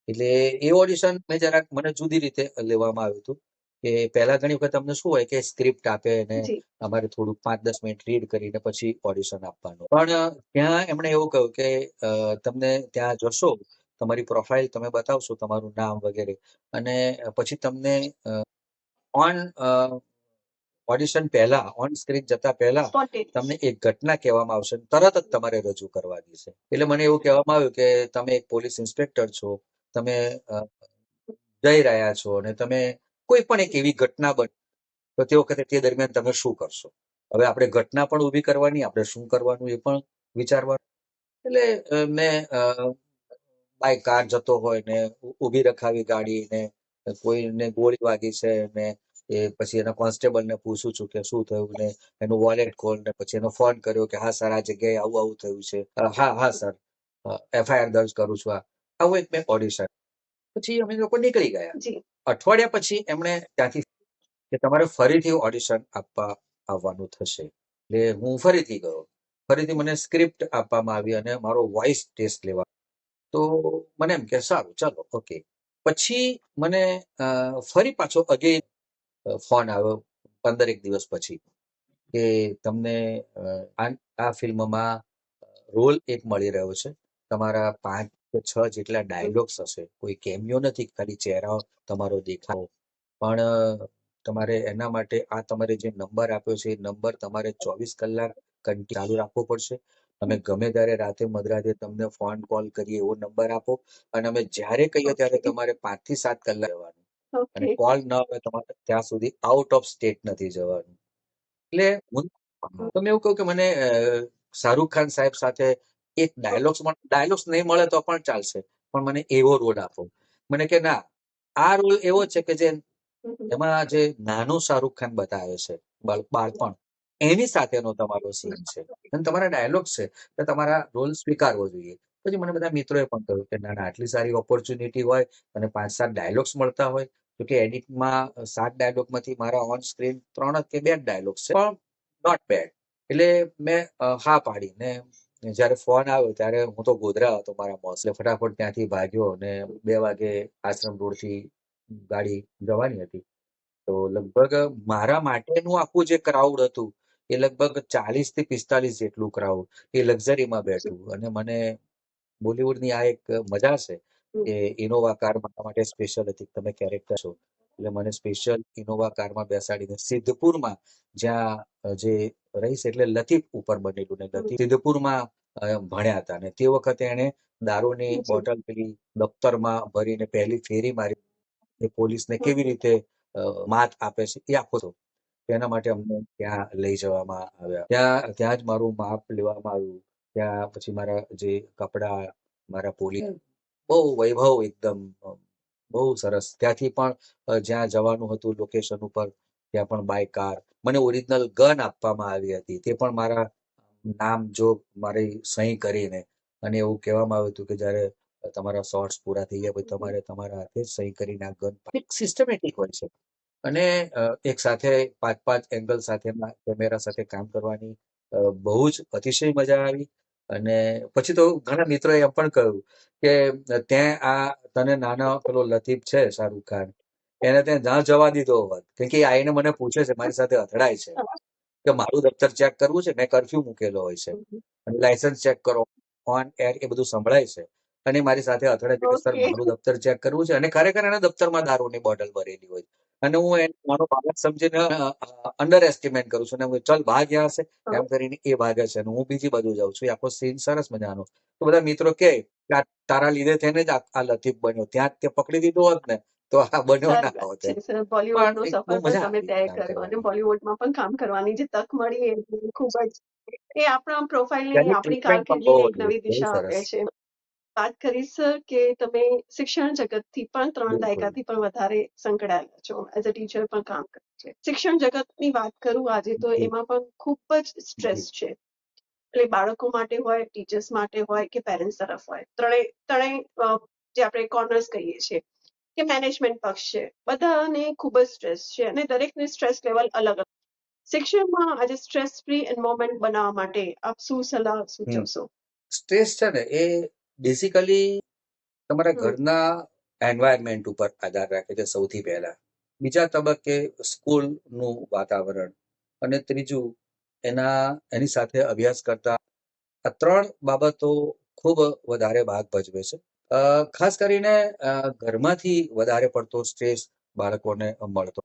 એટલે એ ઓડિશન મેં જરાક મને જુદી રીતે લેવામાં આવ્યું હતું કે પહેલા ઘણી વખત અમને શું હોય કે સ્ક્રિપ્ટ આપે અને અમારે થોડુંક 5-10 મિનિટ રીડ કરીને પછી ઓડિશન આપવાનું. પણ ત્યાં એમણે એવું કહ્યું કે તમને ત્યાં જશો, તમારી પ્રોફાઇલ તમે બતાવશો, તમારું નામ વગેરે, અને પછી તમને ઓન ઓડિશન પહેલા, ઓન સ્ક્રીન જતા પહેલા તમને એક ઘટના કહેવામાં આવશે, તરત જ તમારે રજૂ કરવાની છે. એટલે મને એવું કહેવામાં આવ્યું કે તમે એક પોલીસ ઇન્સ્પેક્ટર છો, તમે જઈ રહ્યા છો અને તમે કોઈ પણ એક એવી ઘટના બની, તો તે વખતે તે દરમિયાન તમે શું કરશો? હવે આપણે ઘટના પણ ઊભી કરવાની, આપણે શું કરવાનું એ પણ વિચારવાનું. એટલે મેં બાય કાર જતો હોય ને ઊભી રખાવી ગાડી ને કોઈને ગોળી વાગી છે ને એ પછી એના કોન્સ્ટેબલને પૂછું છું કે શું થયું, ને એનું વોલેટ ખોલ, ને પછી એનો ફોન કર્યો કે હા સર આ જગ્યાએ આવું આવું થયું છે. હા સર, એફઆઈઆર દર્જ કરું છું. આવું એક મેં ઓડિશન. પછી અમે લોકો નીકળી ગયા. અઠવાડિયા પછી એમણે ત્યાંથી કે તમારે ફરીથી ઓડિશન આપવા આવવાનું થશે. એટલે હું ફરીથી ગયો. ફરીથી મને સ્ક્રિપ્ટ આપવામાં આવી અને મારો વોઇસ ટેસ્ટ લેવા. તો મને એમ કે સારું ચાલો ઓકે. પછી મને ફરી પાછો અગેન ફોન આવ્યો 15 દિવસ પછી કે તમને આ ફિલ્મમાં રોલ એક મળી રહ્યો છે. તમારા 5 કે 6 જેટલા ડાયલોગ્સ હશે. કોઈ કેમિયો નથી, ખાલી ચહેરો તમારો દેખાવ. પણ તમારે એના માટે આ તમારે જે નંબર આપ્યો છે એ નંબર તમારે 24 કલાક ચાલુ રાખવો પડશે. તમે ગમે ત્યારે રાતે મધરાતે તમને ફોન કોલ કરીએ એવો નંબર આપો, અને અમે જ્યારે કહીએ ત્યારે તમારે 5 થી 7 કલાક રહેવાનું. અને કોલ ન આવે તમારે ત્યાં સુધી આઉટ ઓફ સ્ટેટ નથી જવાનું. એટલે હું તો મેં એવું કહ્યું કે મને શાહરુખ ખાન સાહેબ સાથે એક ડાયલોગ્સ નહીં મળે તો પણ ચાલશે, પણ મને એવો રોલ આપો. મને કે ના, આ રોલ એવો છે કે જે એમાં જે નાનું શાહરુખ ખાન બતાવે છે, બાળપણ, એની સાથેનો તમારો સીન છે અને તમારા ડાયલોગ છે, તો તમારા રોલ સ્વીકારવો જોઈએ. પછી મને બધા મિત્રોએ પણ કહ્યું કે ના ના, આટલી સારી ઓપોર્ચ્યુનિટી હોય અને 5-7 ડાયલોગ્સ મળતા હોય, તો કે એડિટમાં 7 ડાયલોગમાંથી મારા ઓન સ્ક્રીન 3 કે 2 ડાયલોગ્સ છે, પણ નોટ બેડ. એટલે મેં હા પાડી. ને જ્યારે ફોન આવ્યો ત્યારે હું તો ગોધરા હતો મારા બોસ, એટલે ફટાફટ ત્યાંથી ભાગ્યો અને 2 વાગે આશ્રમ રોડથી ગાડી જવાની હતી. તો લગભગ મારા માટેનું આખું જે ક્રાઉડ હતું એ લગભગ 40 થી 45 જેટલું ક્રાઉડ એ લક્ઝરીમાં બેઠું. અને મને બોલિવૂડની આ એક મજા છે કે ઇનોવા કાર મારા માટે સ્પેશિયલ હતી. તમે કેરેક્ટર છો એટલે મને સ્પેશિયલ ઇનોવા કારમાં બેસાડીને સિદ્ધપુરમાં, જ્યાં જે રહીશ એટલે લતીફ ઉપર બનેલું, ને લતીફ સિદ્ધપુરમાં ભણ્યા હતા, ને તે વખતે એને દારૂની બોટલ પેલી દફતરમાં ભરીને પહેલી ફેરી મારી, એ પોલીસને કેવી રીતે માત આપે છે એ આખો હતો. તેના માટે અમને ત્યાં લઈ જવામાં આવ્યા. ત્યાં જ મારું માપ લેવામાં આવ્યું. ત્યાં પછી મારા જે કપડા, મારા પોલીસ, બહુ વૈભવ એકદમ, બહુ સરસ. ત્યાંથી પણ જ્યાં જવાનું હતું લોકેશન ઉપર, ત્યાં પણ બાય કાર મને ઓરિજિનલ ગન આપવામાં આવી હતી. તે પણ મારા નામ જો મારી સહી કરીને, અને એવું કહેવામાં આવ્યું હતું કે જ્યારે તમારા શોર્ટ્સ પૂરા થઈ ગયા પછી તમારે તમારા હાથે જ સહી કરીને આ ગન એક સિસ્ટમેટિક હોય છે. અને એક સાથે 5-5 એંગલ સાથેના કેમેરા સાથે કામ કરવાની બહુ જ અતિશય મજા આવી. અને પછી તો ઘણા મિત્રોએ એમ પણ કહ્યું કે ત્યાં આ તને નાનો પેલો લતીફ છે શાહરૂખ ખાન, એને ત્યાં ના જવા દીધો હોત. કેમ કે એ આવીને મને પૂછે છે, મારી સાથે અથડાય છે કે મારું દફતર ચેક કરવું છે, મેં કર્ફ્યુ મૂકેલો હોય છે અને લાયસન્સ ચેક કરો, ઓન એર, એ બધું સંભળાય છે. અને મારી સાથે અથડાય છે કે સર ઓકે. મારું દફતર ચેક કરવું છે. અને ખરેખર એના દફતરમાં દારૂની બોટલ ભરેલી હોય. અને હું એને મારો બાળક સમજીને અંડર એસ્ટિમેટ કરું છું, ને હું ચલ ભાગ યહાં સે, એમ કરીને એ ભાગે છે અને હું બીજી બાજુ જાઉં છું. એ આખો સીન સરસ મજાનો. તો બધા મિત્રો કે આ તારા લીધે થઈને જ આ લતીફ બન્યો, ત્યાં જ તે પકડી દીધો હોત ને તો આ બન્યો સારી ના વાત હોત છે એમ. સર. પણ બોલિવૂડનો એક બહુ સફર પણ મજા તમે આવી તય કામ કર્યો અને કરવાની. બોલિવૂડમાં પણ કામ કરવાની જે તક મળી એ ખૂબ જ એ આપણા પ્રોફાઇલને, ત્યાંની આપણી ટ્રીટમેન્ટ પણ કારકિર્દીને એક બહુ નવી બહુ દિશા આપે સરસ. છે. વાત કરી સર કે તમે શિક્ષણ જગતથી પણ 3 બિલકુલ. દાયકાથી પણ વધારે સંકળાયેલા છો. એઝ અ ટીચર પણ કામ કરે છે. શિક્ષણ જગતની વાત કરું આજે તો જી, એમાં પણ ખૂબ જ સ્ટ્રેસ જી. છે. એટલે બાળકો માટે હોય, ટીચર્સ માટે હોય કે પેરેન્ટ્સ તરફ હોય, ત્રણેય જે આપણે કોર્નર્સ કહીએ છીએ કે મેનેજમેન્ટ પક્ષ છે, બધાને ખૂબ જ સ્ટ્રેસ છે અને દરેકને સ્ટ્રેસ લેવલ અલગ અલગ. શિક્ષણમાં આજે સ્ટ્રેસ ફ્રી એન્વાયરમેન્ટ બનાવવા માટે આપ શું સલાહ સૂચવશો? સ્ટ્રેસ છે ને એ બેઝિકલી તમારા હમ, ઘરના એન્વાયરમેન્ટ ઉપર આધાર રાખે છે સૌથી પહેલા. બીજા તબક્કે સ્કૂલનું વાતાવરણ, અને ત્રીજું એની સાથે અભ્યાસ કરતા આ 3 બાબતો ખૂબ વધારે ભાગ ભજવે છે. ખાસ કરીને ઘરમાંથી વધારે પડતો સ્ટ્રેસ બાળકોને મળતો.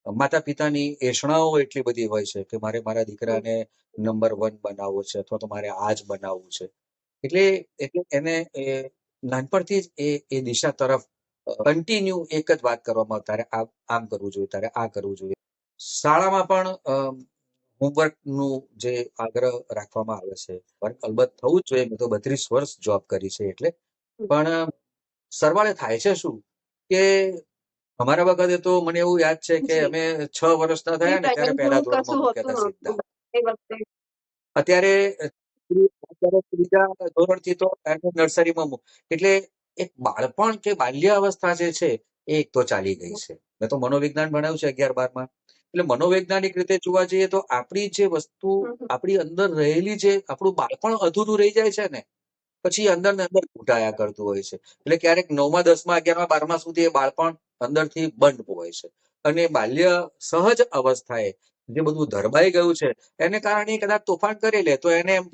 માતા-પિતાની એષણાઓ એટલી બધી હોય છે કે મારે મારા હમ, દીકરાને નંબર 1 બનાવવો છે, અથવા તો મારે આ જ બનાવવું છે. એટલે એટલે એને નાનપણથી જ એ દિશા તરફ કન્ટિન્યુ એક જ વાત કરવામાં આવે, તારે આમ કરવું જોઈએ, તારે આ કરવું જોઈએ. શાળામાં પણ હોમવર્કનું જે આગ્રહ રાખવામાં આવે છે, વર્ક અલબત્ત થવું જ જોઈએ. મેં તો 32 વર્ષ જોબ કરી છે એટલે. હમ. પણ સરવાળે થાય છે શું કે અમારા વખતે તો મને એવું યાદ છે કે જી. અમે 6 વર્ષના પ્રી થયા ને ત્યારે પ્રાઇમરી પહેલા જેવું ધોરણમાં કશું મૂક્યા હોતું હતા સીધા. નહોતું એ વખતે. અત્યારે અત્યારે ત્રીજા ધોરણથી તો એને નર્સરીમાં એટલે એક બાળપણ કે બાલ્ય અવસ્થા જે છે એ એક તો ચાલી ગઈ છે. મેં તો મનોવિજ્ઞાન ભણાવ્યું છે 11-12માં. એટલે મનોવૈજ્ઞાનિક રીતે જોવા જઈએ તો આપણી જે વસ્તુ, હમ, હમ. આપણી અંદર રહેલી જે આપણું બાળપણ અધૂરું રહી જાય છે ને, પછી અંદર ને અંદર ઘૂંટાયા કરતું હોય છે. એટલે ક્યારેક 9મા, 10મા, 11મા, 12મા સુધી એ બાળપણ અંદરથી બંધ હોય છે. અને બાલ્ય સહજ અવસ્થાએ જે બધું ધરબાઈ ગયું છે, એને કારણે કદાચ તોફાન કરી લે તો એને એમ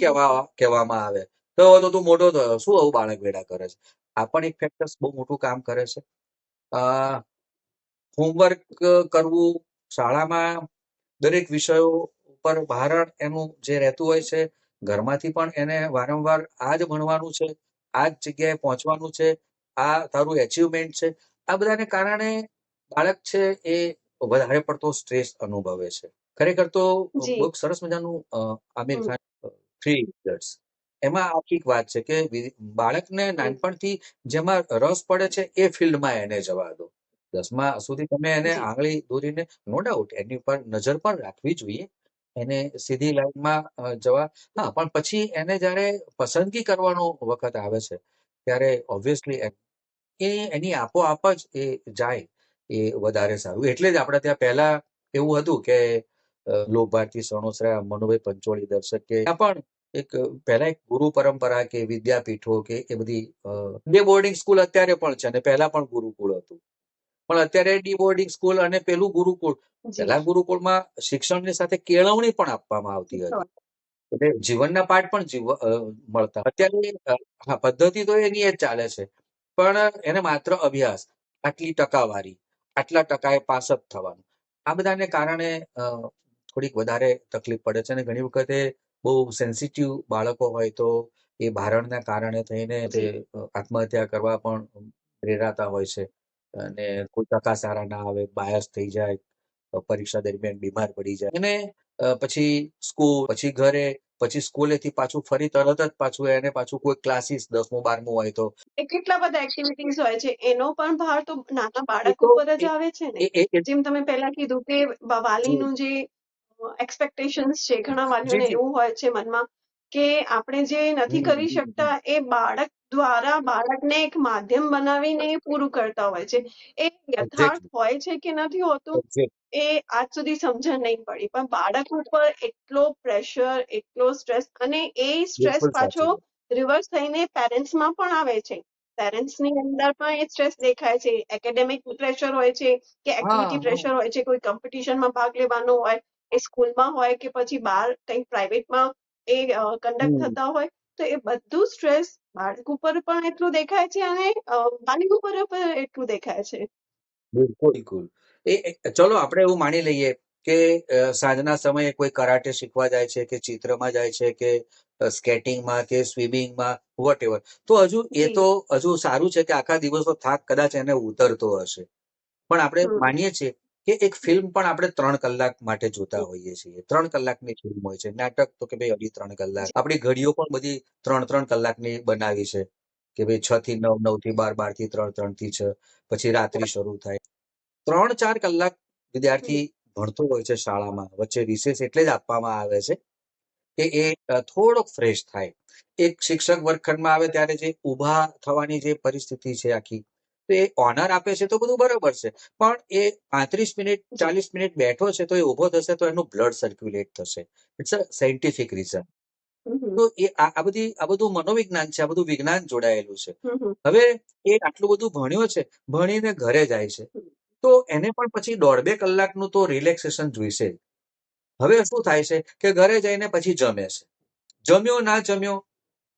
કહેવામાં આવે, તો તું મોટો થયો, શું આવું બાળક વેડા કરે છે. આ પણ એક ફેક્ટર્સ બહુ મોટું કામ કરે છે. અ હોમવર્ક કરવું શાળામાં, દરેક વિષયો ઉપર ભારણ એનું જે રહેતું હોય છે, ઘરમાંથી પણ એને વારંવાર આ જ ભણવાનું છે, આ જ જગ્યાએ પહોંચવાનું છે, આ તારું એચિવમેન્ટ છે. આ બધાને કારણે બાળક છે એ વધારે પડતો સ્ટ્રેસ અનુભવે છે. ખરેખર તો બહુ જી. સરસ મજાનું આમિર હમ, ખાન થ્રી ઇડિયટ્સ, એમાં આખી એક વાત છે કે બાળકને હમ. નાનપણથી જેમાં રસ પડે છે એ ફિલ્ડમાં એને જવા દો. 10મા સુધી તમે એને જી. આંગળી દોરીને, નો ડાઉટ એની ઉપર નજર પણ રાખવી જોઈએ. એને સીધી લાઈનમાં જવા, હા, પણ પછી એને જ્યારે પસંદગી કરવાનો વખત આવે છે, ત્યારે ઓબ્વિયસલી એની આપોઆપ જ એ જાય એ વધારે સારું. એટલે જ આપણે ત્યાં પહેલા એવું હતું કે લોક ભારતી સણોસરા, મનુભાઈ પંચોળી દર્શક કે ત્યાં પણ એક પહેલા એક ગુરુ પરંપરા કે વિદ્યાપીઠો કે એ બધી ડે બોર્ડિંગ સ્કૂલ અત્યારે પણ છે અને પહેલા પણ ગુરુકુળ હતું. પણ અત્યારે ડી બોર્ડિંગ સ્કૂલ અને પેલું ગુરુકુળ, જી. પહેલા ગુરુકુળમાં શિક્ષણની સાથે કેળવણી પણ આપવામાં આવતી હતી. એટલે જીવનના પાઠ પણ મળતા. અત્યારે હા, પદ્ધતિ તો એની એ જ ચાલે છે. પણ એને માત્ર અભ્યાસ, આટલી ટકાવારી, આટલા ટકાએ પાસ જ થવાનું. આ બધાને કારણે થોડીક વધારે તકલીફ પડે છે અને ઘણી વખતે બહુ સેન્સિટિવ બાળકો હોય તો એ ભારણના કારણે થઈને તે જી. આત્મહત્યા કરવા પણ પ્રેરાતા હોય છે. અને કોઈ ટકા સારા ના આવે, બાયસ થઈ જાય, પરીક્ષા દરમિયાન બીમાર પડી જાય અને પછી સ્કૂલ, પછી ઘરે, પછી સ્કૂલેથી પાછું ફરી તરત જ પાછું એને પાછું કોઈ ક્લાસીસ 10મું 12મું હોય તો એ કેટલા બધા એક્ટિવિટીઝ હોય છે. એનો પણ ભાર તો નાના એ બાળકો તો પર જ એ આવે છે ને. એ એ એ જેમ તમે પહેલા કીધું કે જી, વાલીનું જે એક્સપેક્ટેશન્સ છે, ઘણા જી વાલીઓને જી એવું હોય છે મનમાં કે આપણે જે નથી કરી શકતા એ બાળક દ્વારા બાળકને એક માધ્યમ બનાવીને એ પૂરું કરતા હોય છે. એ યથાર્થ એક્ઝેક્ટલી હોય છે કે નથી હોતું એક્ઝેક્ટ એ આજ સુધી સમજણ નહીં પડી, પણ બાળક ઉપર એટલો પ્રેશર, એટલો સ્ટ્રેસ, અને એ સ્ટ્રેસ બિલકુલ પાછો સાચી વાત. રિવર્સ થઈને પેરેન્ટ્સમાં પણ આવે છે. પેરેન્ટ્સની અંદર પણ એ સ્ટ્રેસ દેખાય છે, એકેડેમિક પ્રેશર હોય છે કે હા એક્ટિવિટી હા પ્રેશર હોય છે, કોઈ કોમ્પિટિશનમાં ભાગ લેવાનો હોય, એ સ્કૂલમાં હોય કે પછી બહાર કંઈક પ્રાઇવેટમાં એ કન્ડક્ટ હમ થતા હોય, તો એ બધું સ્ટ્રેસ બાળક ઉપર પણ એટલું દેખાય છે અને વાલી ઉપર પણ એટલું દેખાય છે. બિલકુલ બિલકુલ. ચલો આપણે એવું માની લઈએ કે સાંજના સમયે કોઈ કરાટે શીખવા જાય છે કે ચિત્રમાં જાય છે કે સ્કેટિંગમાં કે સ્વિમિંગમાં વોટેવર, તો હજુ એ જી. તો હજુ સારું છે કે આખા દિવસનો થાક કદાચ એને ઉતરતો હશે. પણ આપણે હમ. માનીએ છીએ કે એક ફિલ્મ પણ આપણે 3 કલાક માટે જોતા હોઈએ છીએ. 3 કલાકની ફિલ્મ હોય છે. નાટક તો કે ભાઈ અઢી 3 કલાક. જી. આપણી ઘડીઓ પણ બધી 3-3 કલાકની બનાવી છે કે ભાઈ 6 થી 9, 9 થી 12, 12 થી 3, 3 થી 6, પછી રાત્રિ શરૂ થાય. 3-4 કલાક હમ. વિદ્યાર્થી ભણતો હોય છે શાળામાં. વચ્ચે રિસેસ એટલે જ આપવામાં આવે છે કે એ થોડોક ફ્રેશ થાય. એક શિક્ષક વર્ગખંડમાં આવે ત્યારે જે ઊભા થવાની જે પરિસ્થિતિ છે આખી, તો એ ઓનર આપે છે તો બધું બરોબર છે. પણ એ 35 મિનિટ, જી. 40 મિનિટ બેઠો છે તો એ ઊભો થશે તો એનું બ્લડ સર્ક્યુલેટ થશે. It's a scientific reason. Hmm. તો આ બધું મનોવિજ્ઞાન છે, આ બધું વિજ્ઞાન જોડાયેલું છે. હમ. હવે એ આટલું બધું ભણ્યો છે, ભણીને ઘરે જાય છે. હમ. તો એને પણ પછી 1.5-2 કલાકનું તો રિલેક્સેશન જોઈશે જ. હવે શું થાય છે કે ઘરે જઈને પછી જમે છે. જમ્યો ના જમ્યો,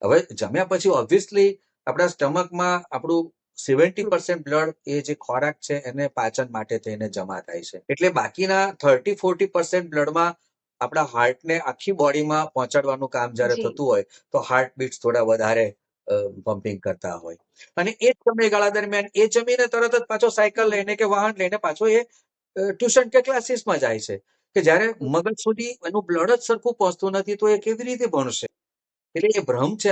હવે જમ્યા પછી ઓબ્વિયસલી આપણા સ્ટમકમાં આપણું 70% બ્લડ એ જે ખોરાક છે એને પાચન માટે થઈને જમા થાય છે. એટલે બાકીના 30-40% બ્લડમાં આપણા હાર્ટને આખી બોડીમાં પહોંચાડવાનું કામ જ્યારે જી. થતું હોય તો હાર્ટ બીટ્સ થોડા વધારે પમ્પિંગ કરતા હોય. અને એ જ સમયગાળા દરમિયાન એ જમીને તરત જ પાછો સાયકલ હમ. લઈને કે વાહન લઈને પાછો એ ટ્યુશન કે ક્લાસીસમાં જાય છે. કે જ્યારે મગજ સુધી એનું બ્લડ જ સરખું પહોંચતું નથી તો એ કેવી રીતે ભણશે? એટલે એ ભ્રમ છે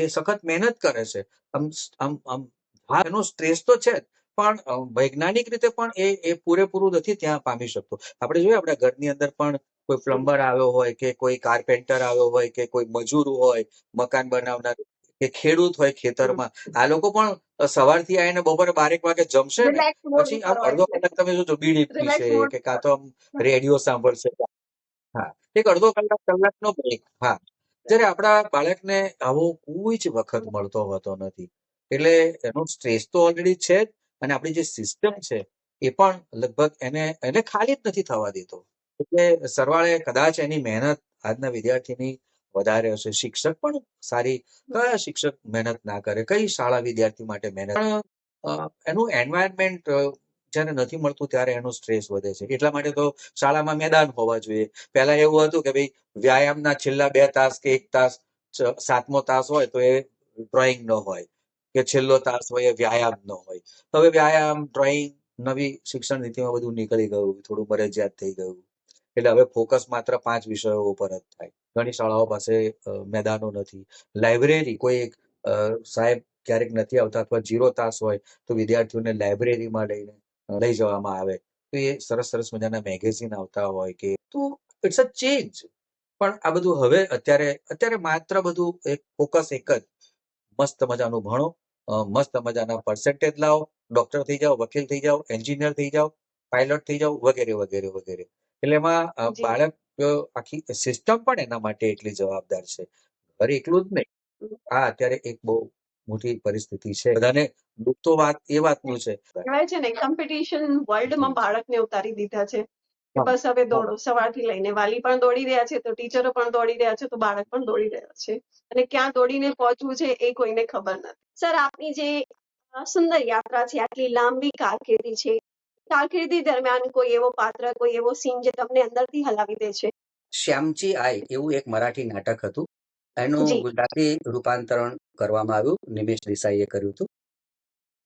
એ સખત મહેનત કરે છે. આમ આમ હા, એનો સ્ટ્રેસ તો છે જ, પણ વૈજ્ઞાનિક રીતે પણ એ પૂરેપૂરું નથી ત્યાં પામી શકતો. આપણે જોઈએ આપણા ઘરની અંદર પણ કોઈ પ્લમ્બર આવ્યો હોય કે કોઈ કાર્પેન્ટર આવ્યો હોય કે કોઈ મજૂર હોય, મકાન બનાવનાર કે ખેડૂત હોય ખેતરમાં, આ લોકો પણ સવારથી આવીને બપોરે 12 વાગે જમશે ને રિલેક્સ મોડ પછી આમ ઉપર હોય અડધો છે. કલાક તમે જોજો બીડી પીશે રિલેક્સ મોડ. કે કાં તો આમ રેડિયો સાંભળશે. હા, એક અડધો કલાકનો બ્રેક. હા, જ્યારે આપણા બાળકને આવો કોઈ જ વખત મળતો હોતો નથી. એટલે એનો સ્ટ્રેસ તો ઓલરેડી છે જ, અને આપણી જે સિસ્ટમ છે એ પણ લગભગ એને ખાલી જ નથી થવા દેતો. એટલે સરવાળે કદાચ એની મહેનત આજના વિદ્યાર્થીની વધારે હશે. શિક્ષક પણ સારી, કયા શિક્ષક મહેનત ના કરે? કઈ શાળા વિદ્યાર્થી માટે મહેનત પણ એનું એન્વાયરમેન્ટ જ્યારે નથી મળતું ત્યારે એનો સ્ટ્રેસ વધે છે. એટલા માટે તો શાળામાં મેદાન હોવા જોઈએ. પહેલા એવું હતું કે ભાઈ વ્યાયામના છેલ્લા 2 તાસ કે 1 તાસ, 7મો તાસ હોય તો એ ડ્રોઈંગનો હોય કે છેલ્લો તાસ હોય એ વ્યાયામનો હોય. હવે વ્યાયામ, ડ્રોઈંગ, નવી શિક્ષણ નીતિમાં બધું નીકળી ગયું, થોડું મરજિયાત થઈ ગયું. એટલે હવે ફોકસ માત્ર 5 વિષયો ઉપર જ થાય. ઘણી શાળાઓ પાસે મેદાનો નથી. લાઇબ્રેરી કોઈ એક સાહેબ ક્યારેક નથી આવતા અથવા 0 તાસ હોય તો વિદ્યાર્થીઓને લાઇબ્રેરીમાં લઈ જવામાં આવે. તો એ સરસ મજાના મેગેઝિન આવતા હોય કે તો ઇટ્સ અ ચેન્જ. પણ આ બધું હવે અત્યારે માત્ર બધું એક ફોકસ એક જ, મસ્ત મજાનું ભણો, મસ્ત મજાના પર્સેન્ટેજ લાવો, ડોક્ટર થઈ જાઓ, વકીલ થઈ જાઓ, એન્જિનિયર થઈ જાઓ, પાયલોટ થઈ જાઓ, વગેરે વગેરે વગેરે. એટલે એમાં જી. બાળક આખી સિસ્ટમ પણ એના માટે એટલી જવાબદાર છે. ઘર એકલું જ નહીં. આ અત્યારે એક બહુ મોટી પરિસ્થિતિ છે. બધાને દુઃખ તો એ વાતનું છે. કહેવાય છે ને કોમ્પિટિશન વર્લ્ડમાં જી. બાળકને ઉતારી દીધા છે કે હા, બસ હવે હા. દોડો, સવારથી લઈને વાલી પણ દોડી રહ્યા છે, તો ટીચરો પણ દોડી રહ્યા છે, તો બાળક પણ દોડી રહ્યા છે, અને ક્યાં દોડીને પહોંચવું છે એ કોઈને ખબર નથી. સર, આપની જે સુંદર યાત્રા છે, આટલી લાંબી કારકિર્દી છે, કારકિર્દી દરમિયાન કોઈ એવો પાત્ર, કોઈ એવો સીન જે તમને અંદરથી હલાવી દે છે? શ્યામચી આય એવું એક મરાઠી નાટક હતું. એનું જી. ગુજરાતી રૂપાંતરણ કરવામાં આવ્યું. નિમેશ દેસાઈએ કર્યું હતું.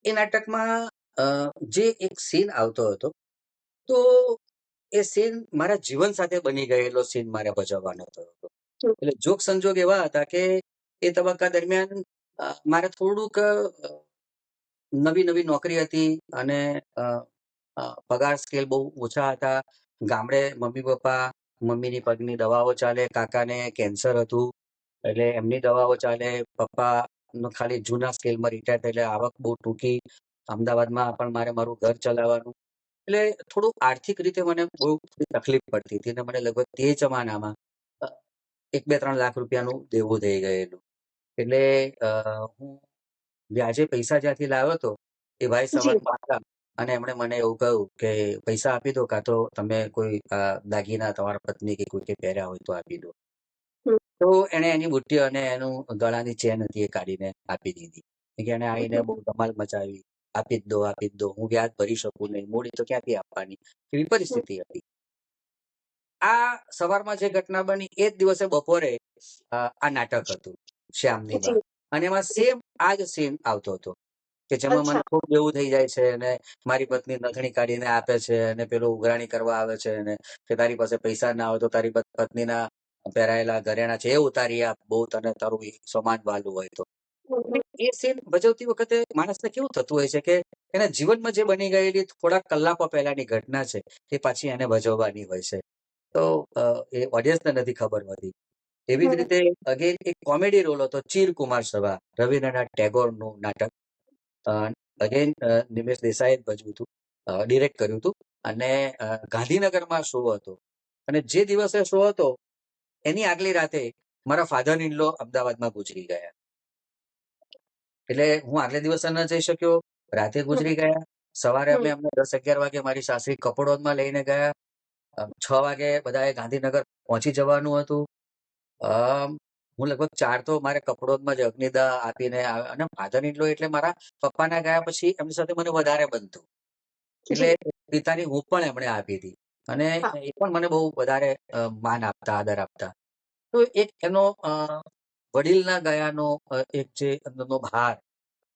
એ નાટકમાં જે એક સીન આવતો હતો, તો એ સીન મારા જીવન સાથે બની ગયેલો સીન મારે ભજવવાનો હતો. હમ. એટલે જોગ સંજોગ એવા હતા કે એ તબક્કા દરમિયાન મારે થોડુંક નવી નોકરી હતી અને પગાર સ્કેલ બહુ ઓછા હતા. ગામડે મમ્મી પપ્પા મમ્મીની પગની દવાઓ ચાલે, કાકાને કેન્સર હતું એટલે એમની દવાઓ ચાલે, પપ્પાનું ખાલી જૂના સ્કેલમાં રિટાયર એટલે આવક બહુ ટૂંકી. અમદાવાદમાં પણ મારે મારું ઘર ચલાવવાનું. એટલે થોડું આર્થિક રીતે મને બહુ થોડી તકલીફ પડતી હતી અને મને લગભગ તે જમાનામાં અ, 1-2-3 લાખ રૂપિયાનું દેવું થઈ ગયેલું. એટલે હું વ્યાજે પૈસા જ્યાંથી લાવ્યો હતો, એ ભાઈ જી. સંવાદમાં હતા અને એમણે મને એવું કહ્યું કે પૈસા આપી દો કાં તો તમે કોઈ દાગીના તમારા પત્ની કે કોઈકે પહેર્યા હોય તો આપી દો. હમ, તો એણે એની બુટ્ટી અને એનું ગળાની ચેન હતી એ કાઢીને આપી દીધી. કે એણે આવીને બહુ ધમાલ મચાવી. આપી જ દો, આપી જ દો. હું વ્યાજ ભરી શકું નહીં. મૂડી તો ક્યાંથી આપવાની? એવી હમ, પરિસ્થિતિ હતી. આ સવારમાં જે ઘટના બની એ જ દિવસે બપોરે આ નાટક હતું શ્યામની બા. જી. અને એમાં જી. સેમ આ જ સીન આવતો હતો. કે જેમાં મને અચ્છા. ખૂબ જેવું થઈ જાય છે અને મારી પત્ની નથણી કાઢીને આપે છે અને પેલો ઉઘરાણી કરવા આવે છે અને કે તારી પાસે પૈસા ના હોય તો તારી પત્નીના પહેરાયેલા ઘરેણાં છે એ ઉતારી આપ, બહુ તને તારું સમાન વાલું હોય તો. હમ, અને હમ, એ સીન ભજવતી વખતે માણસને કેવું થતું હોય છે કે એના જીવનમાં જે બની ગયેલી થોડાક કલાકો પહેલાની ઘટના છે એ પાછી એને ભજવવાની હોય છે. તો એ ઓડિયન્સને નથી ખબર હોતી. એવી જ હમ, રીતે અગેન એક કોમેડી રોલ હતો ચીરકુમાર સભા, રવિન્દ્રનાથ ટેગોરનું નાટક. અ, અગેન નિમેશ દેસાઈએ જ ભજવ્યું હતું, ડિરેક્ટ કર્યું હતું અને ગાંધીનગરમાં શો હતો. અને જે દિવસે શો હતો એની આગલી રાતે મારા ફાધર ઇન લો અમદાવાદમાં ગુજરી ગયા. એટલે હું આગલે દિવસે ન જઈ શક્યો, રાતે હમ, ગુજરી ગયા. સવારે અમે હમ. અમને 10-11 વાગે મારી સાસરી કપડવંજમાં લઈને ગયા. 6 વાગે બધાએ ગાંધીનગર પહોંચી જવાનું હતું. અમ, હું લગભગ 4 તો મારે કપડવંજમાં જ અગ્નિદાહ આપીને અને ફાધર ઇન લો એટલે મારા પપ્પાના ગયા પછી એમની સાથે મને વધારે બનતું. એટલે જી. પિતાની હૂંફ પણ એમણે આપી હતી અને હા. એ પણ મને બહુ વધારે માન આપતા, આદર આપતા. તો એક એનો વડીલના ગયાનો એક જે અંદરનો ભાર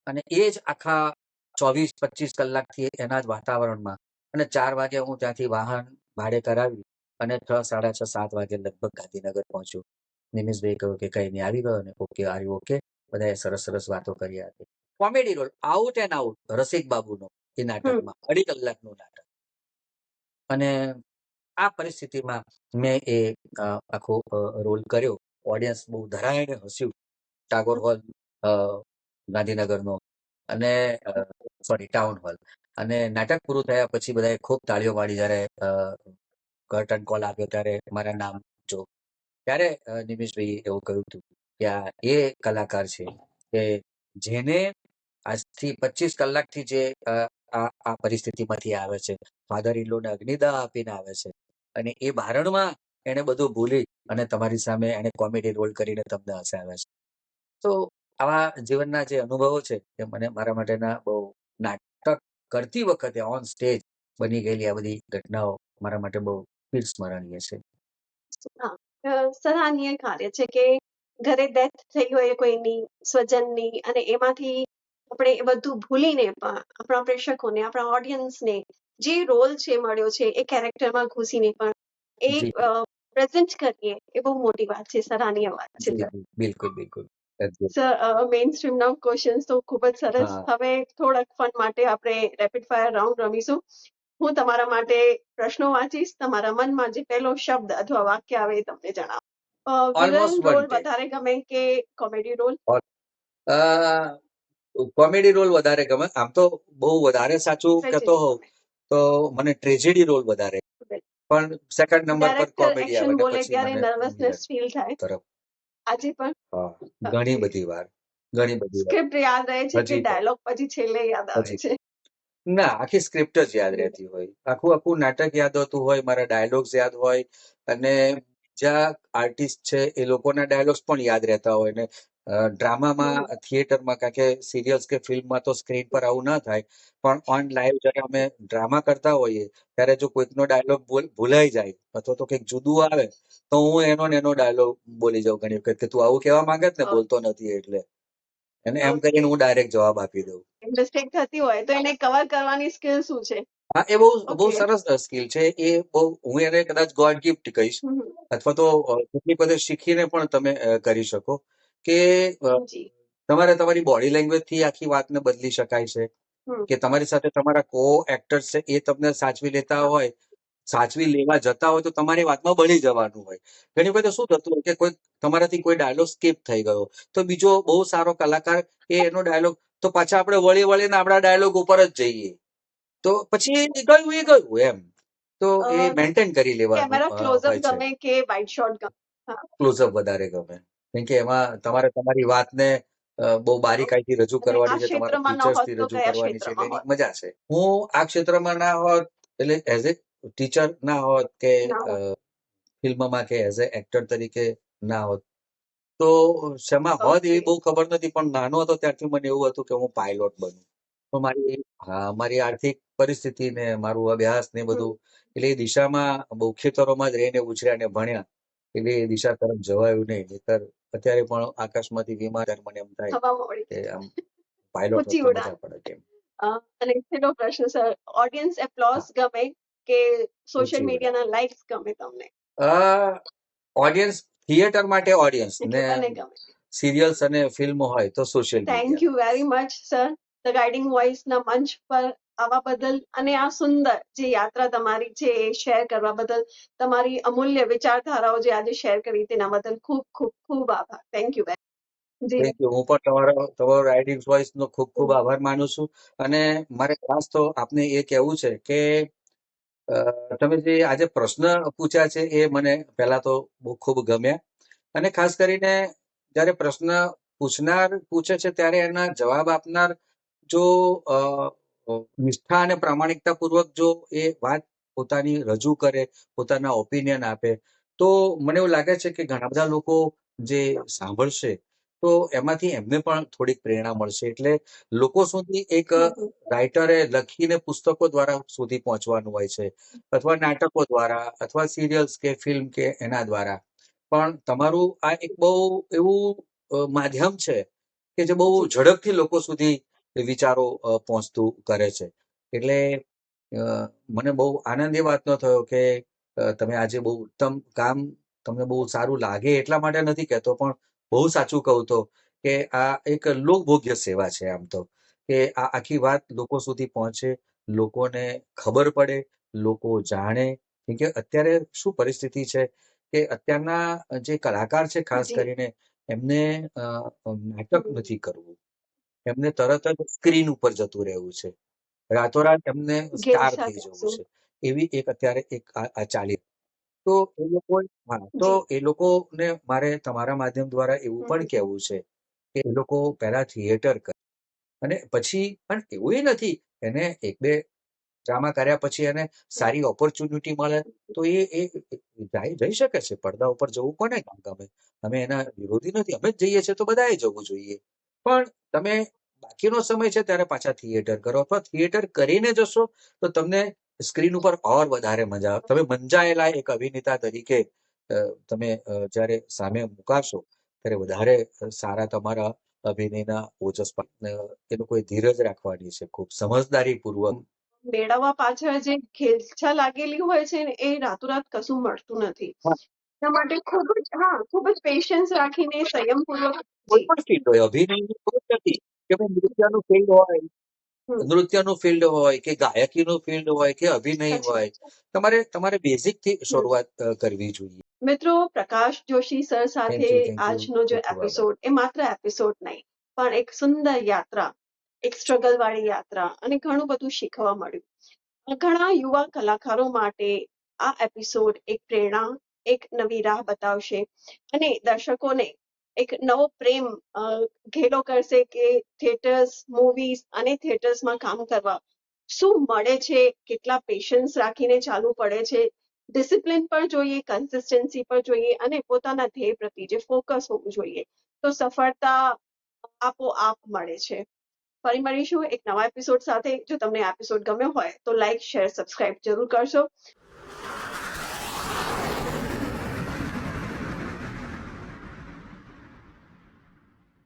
અને એ જ આખા 24-25 કલાકથી એના જ વાતાવરણમાં અને 4 વાગે હું ત્યાંથી વાહન ભાડે કરાવી અને 6, 6:30, 7 વાગે લગભગ ગાંધીનગર પહોંચ્યો. નિમેશભાઈએ કહ્યું કે કંઈ નહીં આવી ગયો ને ઓકે આર યુ ઓકે? બધાએ સરસ સરસ વાતો કરી હતી. Comedy role out and out Rasik બાબુનો એ હમ. નાટકમાં 2.5 કલાકનું નાટક. અને આ પરિસ્થિતિમાં મેં એ આખો રોલ કર્યો. ઓડિયન્સ બહુ ધરાઈને હસ્યું. ટાગોર હોલ અ, ગાંધીનગરનો અને સોરી ટાઉન હોલ. અને નાટક પૂરું થયા પછી બધાએ ખૂબ તાળીઓ પાડી જ્યારે કર્ટન કોલ આપ્યો ત્યારે મારા નામ જો ત્યારે નિમેશભાઈએ એવું કહ્યું હતું કે આ એ કલાકાર છે કે જેને આજથી 25 કલાકથી જે આ પરિસ્થિતિમાંથી આવે છે. ફાધર ઇન લોને અગ્નિદાહ આપીને આવે છે અને એ ભારણમાં એને બધું ભૂલી અને તમારી સામે એને કોમેડી રોલ કરીને તમને હસાવે છે. તો આવા જીવનના જે અનુભવો છે એ મને મારા માટેના બહુ નાટક કરતી વખતે ઓન સ્ટેજ બની ગયેલી આ બધી ઘટનાઓ મારા માટે બહુ સ્મરણીય છે. હા. સરાહનીય કાર્ય છે કે ઘરે ડેથ થઈ હોય કોઈની સ્વજનની અને એમાંથી આપણે એ બધું ભૂલીને પણ આપણા પ્રેક્ષકોને, આપણા ઓડિયન્સને જે રોલ છે મળ્યો છે એ કેરેક્ટરમાં ઘૂસીને પણ એ જી, પ્રેઝન્ટ કરીએ એ બહુ મોટી વાત છે, સરાહનીય વાત છે. જી, જી. બિલકુલ, બિલકુલ. એક્ઝેક્ટ. સર, મેઇન સ્ટ્રીમના ક્વેશ્ચન્સ તો ખૂબ જ સરસ. હા. હવે થોડાક ફન માટે આપણે રેપિડ ફાયર રાઉન્ડ રમીશું. હું તમારા માટે પ્રશ્નો વાંચીશ. તમારા મનમાં જે પહેલો શબ્દ અથવા વાક્ય આવે એ તમને જણાવો. Villain almost one role take. વધારે ગમે કે કોમેડી રોલ? અ, કોમેડી રોલ વધારે ગમે. આમ તો બહુ વધારે સાચું કહેતો ટ્રેજેડી હોઉં ગમે. તો મને ટ્રેજેડી રોલ વધારે. પણ સેકન્ડ નંબર પર ડાયરેક્ટર કોમેડી આવે એક્શન ને બોલે પછી ત્યારે મને નર્વસનેસ વિલન ફીલ થાય તરફ. આજે પણ? હા, ઘણી ઓકે. બધી વાર. ઘણી બધી વાર. સ્ક્રિપ્ટ યાદ રહે છે કે હજી પણ, ડાયલોગ પછી છેલ્લે યાદ આવે હજી છે? ના, આખી સ્ક્રિપ્ટ જ યાદ રહેતી હોય. આખું નાટક યાદ હોતું હોય, મારા ડાયલોગ્સ યાદ હોય અને બીજા આર્ટિસ્ટ છે એ લોકોના ડાયલોગ્સ પણ યાદ રહેતા હોય ને ડ્રામામાં, હમ. થિયેટરમાં કારણ કે સિરિયલ્સ કે ફિલ્મમાં તો સ્ક્રીન પર આવું ના થાય. પણ ઓન લાઈવ જ્યારે અમે ડ્રામા કરતા હોઈએ ત્યારે જો કોઈકનો ડાયલોગ ભૂલાઈ જાય અથવા તો કંઈક જુદું આવે તો હું એનો ડાયલોગ બોલી જાઉં ઘણી વખત કે તું આવું કહેવા માંગે છે ને બોલતો નથી એટલે. અને એમ ઓકે. કરીને હું ડાયરેક્ટ જવાબ આપી દઉં. મિસ્ટેક થતી હોય તો એને કવર કરવાની સ્કિલ શું છે? હા, એ બહુ બહુ ઓકે. સરસ સ્કિલ છે. એ બહુ હું એને કદાચ ગોડ ગિફ્ટ કહીશ હમ. અથવા તો કેટલીક વખતે શીખીને પણ તમે કરી શકો કે જી. તમારે તમારી બોડી લેંગ્વેજથી આખી વાતને બદલી શકાય છે હમ. કે તમારી સાથે તમારા કો એક્ટર્સ છે એ તમને સાચવી લેતા હા. હોય સાચવી લેવા જતા હોય તો તમારી વાતમાં બળી જવાનું હોય. ઘણી વખત શું થતું હોય કે કોઈ તમારાથી કોઈ ડાયલોગ સ્કીપ થઈ ગયો તો બીજો બહુ સારો કલાકાર એનો ડાયલોગ તો પાછા આપણે વળીને આપણા ડાયલોગ ઉપર જ જઈએ. તો પછી એ ગયું એમ. તો એ મેન્ટેન કરી લેવાનું કેમેરા ક્લોઝઅપ હોય છે. ગમે કે વાઇડ શોટ ગમે? હા. ક્લોઝઅપ વધારે ગમે. કેમ કે એમાં તમારે તમારી વાતને બહુ બારીકાઈથી રજૂ અને આ કરવાની છે, તમારા ક્ષેત્રમાં ન હોત ફીચર્સથી તો રજૂ કયા કરવાની છે, એટલે ક્ષેત્રમાં એની હોત? મજા છે. હું આ ક્ષેત્રમાં ના હોત એટલે એઝ એ ટીચર ના હોત કે ના હોત. ફિલ્મમાં કે એઝ એ એક્ટર તરીકે ના હોત તો શેમાં હોત ઓકે. એવી બહુ ખબર નથી, પણ નાનો હતો ત્યારથી મને એવું હતું કે હું પાયલોટ બનું. તો મારી આર્થિક પરિસ્થિતિ ને મારું અભ્યાસ ને બધું એટલે એ દિશામાં બહુ ખેતરોમાં જ રહીને ઉછર્યા ને ભણ્યા એટલે એ દિશા તરફ જવાયું નહીં. નહીંતર અત્યારે પણ આકાશમાંથી વિમાન ત્યારે મને એમ થાય હવામાં ઉડી કે આમ પાયલોટ હોત ઊંચી તો ઉડાન. મજા પડે કેમ. અને છેલ્લો પ્રશ્ન સર, ઓડિયન્સ એપ્લોઝ હા, ગમે કે સોશિયલ ઊંચી ઉડાન. મીડિયાના લાઇક્સ ગમે તમને? ઓડિયન્સ થિયેટર માટે ઓડિયન્સ એટલે ને બંને ગમે. સિરિયલ્સ અને ફિલ્મો હોય તો social thank you media. Very much sir, the guiding વોઇસના મંચ પર આવવા બદલ અને આ સુંદર જે યાત્રા તમારી છે એ શેર કરવા બદલ, તમારી અમૂલ્ય વિચારધારાઓ જે આજે શેર કરી તેના બદલ ખૂબ ખૂબ ખૂબ આભાર. Thank you very ji. Thank you. હું પણ તમારો રાઇડિંગ વોઇસ નો ખૂબ ખૂબ આભાર માનું છું. અને મારે ખાસ તો આપને એ કહેવું છે કે તમે જે આજે પ્રશ્ન પૂછ્યા છે એ મને પહેલા તો બહુ ખૂબ ગમ્યા. અને ખાસ કરીને જ્યારે પ્રશ્ન પૂછનાર પૂછે છે ત્યારે એના જવાબ આપનાર જો નિષ્ઠા અને પ્રામાણિકતા પૂર્વક જો એ વાત પોતાની રજૂ કરે, પોતાના ઓપિનિયન આપે, તો મને એવું લાગે છે કે ઘણા બધા લોકો જે સાંભળશે તો એમાંથી એમને પણ થોડીક પ્રેરણા મળશે. એટલે લોકો સુધી એક રાઇટરે લખીને પુસ્તકો દ્વારા સુધી પહોંચવાનું હોય છે, અથવા નાટકો દ્વારા, અથવા સિરિયલ્સ કે ફિલ્મ કે એના દ્વારા. પણ તમારું આ એક બહુ એવું માધ્યમ છે કે જે બહુ જી. ઝડપથી લોકો સુધી વિચારો પહોંચતું કરે છે. એટલે મને બહુ આનંદ એ વાતનો થયો કે તમે આજે બહુ ઉત્તમ કામ, તમને બહુ સારું લાગે એટલા માટે નથી કહેતો, પણ બહુ સાચું કહું તો કે આ એક લોકભોગ્ય સેવા છે આમ તો, કે આ આખી વાત લોકો સુધી પહોંચે, લોકોને ખબર પડે, લોકો જાણે. કેમ કે અત્યારે શું પરિસ્થિતિ છે કે અત્યારના જે કલાકાર છે ખાસ જી. કરીને એમને નાટક નથી કરવું, એમને તરત જ સ્ક્રીન ઉપર જતું રહેવું છે, રાતોરાત એમને સ્ટાર ગેલશા થઈ જવું કહેશું. છે. એવી એક અત્યારે એક આ ચાલી તો એ લોકો તો જી. એ લોકોને મારે તમારા માધ્યમ દ્વારા એવું પણ કહેવું છે કે એ લોકો પહેલા થિયેટર કરે અને પછી પણ એવું નથી એને એક બે ડ્રામા કર્યા પછી એને સારી ઓપોર્ચ્યુનિટી મળે તો જઈ શકે છે. પડદા ઉપર જવું કોને ગમે? અમે એના વિરોધી નથી, અમે જ જઈએ છીએ તો બધાએ જવું જોઈએ. પણ તમે બાકીનો સમય છે ત્યારે પાછા થિયેટર કરો, અથવા થિયેટર કરીને જશો તો તમને સ્ક્રીન ઉપર ઓર વધારે મજા આવે. તમે મંજાયેલા એક અભિનેતા તરીકે તમે જ્યારે સામે મુકાશો ત્યારે વધારે સારા તમારા અભિનયના ઓજસ એ લોકોએ ધીરજ રાખવાની છે, ખૂબ સમજદારીપૂર્વક. મેળવવા પાછળ જે ઘેલછા લાગેલી હોય છે ને એ રાતોરાત કશું મળતું નથી. હા, એના માટે ખૂબ જ પેશન્સ રાખીને સંયમપૂર્વક. કોઈ જી. પણ ફિલ્ડ હોય, અભિનયની કોઈ નથી કે ભાઈ નૃત્યનું ફિલ્ડ હોય, નૃત્યનું ફિલ્ડ હોય કે ગાયકીનું ફિલ્ડ હોય કે અભિનય સાચી હોય, વાત છે. તમારે બેઝિકથી શરૂઆત કરવી જોઈએ. મિત્રો, પ્રકાશ જોશી સર સાથે થેન્ક યુ. આજનો જે ખૂબ ખૂબ આભાર. એપિસોડ એ માત્ર એપિસોડ નહીં, પણ એક સુંદર યાત્રા, એક સ્ટ્રગલ વાળી યાત્રા, અને ઘણું બધું શીખવા મળ્યું. ઘણા યુવા કલાકારો માટે આ એપિસોડ એક પ્રેરણા, એક નવી રાહ બતાવશે અને દર્શકોને એક નવો પ્રેમ ઘેલો કરશે કે થિયેટર્સ, મૂવીઝ અને થિયેટર્સમાં કામ કરવા શું મળે છે, કેટલા પેશન્સ રાખીને ચાલવું પડે છે, ડિસિપ્લિન પર જોઈએ, કન્સિસ્ટન્સી પર જોઈએ, અને પોતાના ધ્યેય પ્રતિ જે ફોકસ હોવું જોઈએ, તો સફળતા આપોઆપ મળે છે. ફરી મળીશું એક નવા એપિસોડ સાથે. જો તમને આ એપિસોડ ગમ્યો હોય તો લાઈક, શેર, સબસ્ક્રાઇબ જરૂર કરશો.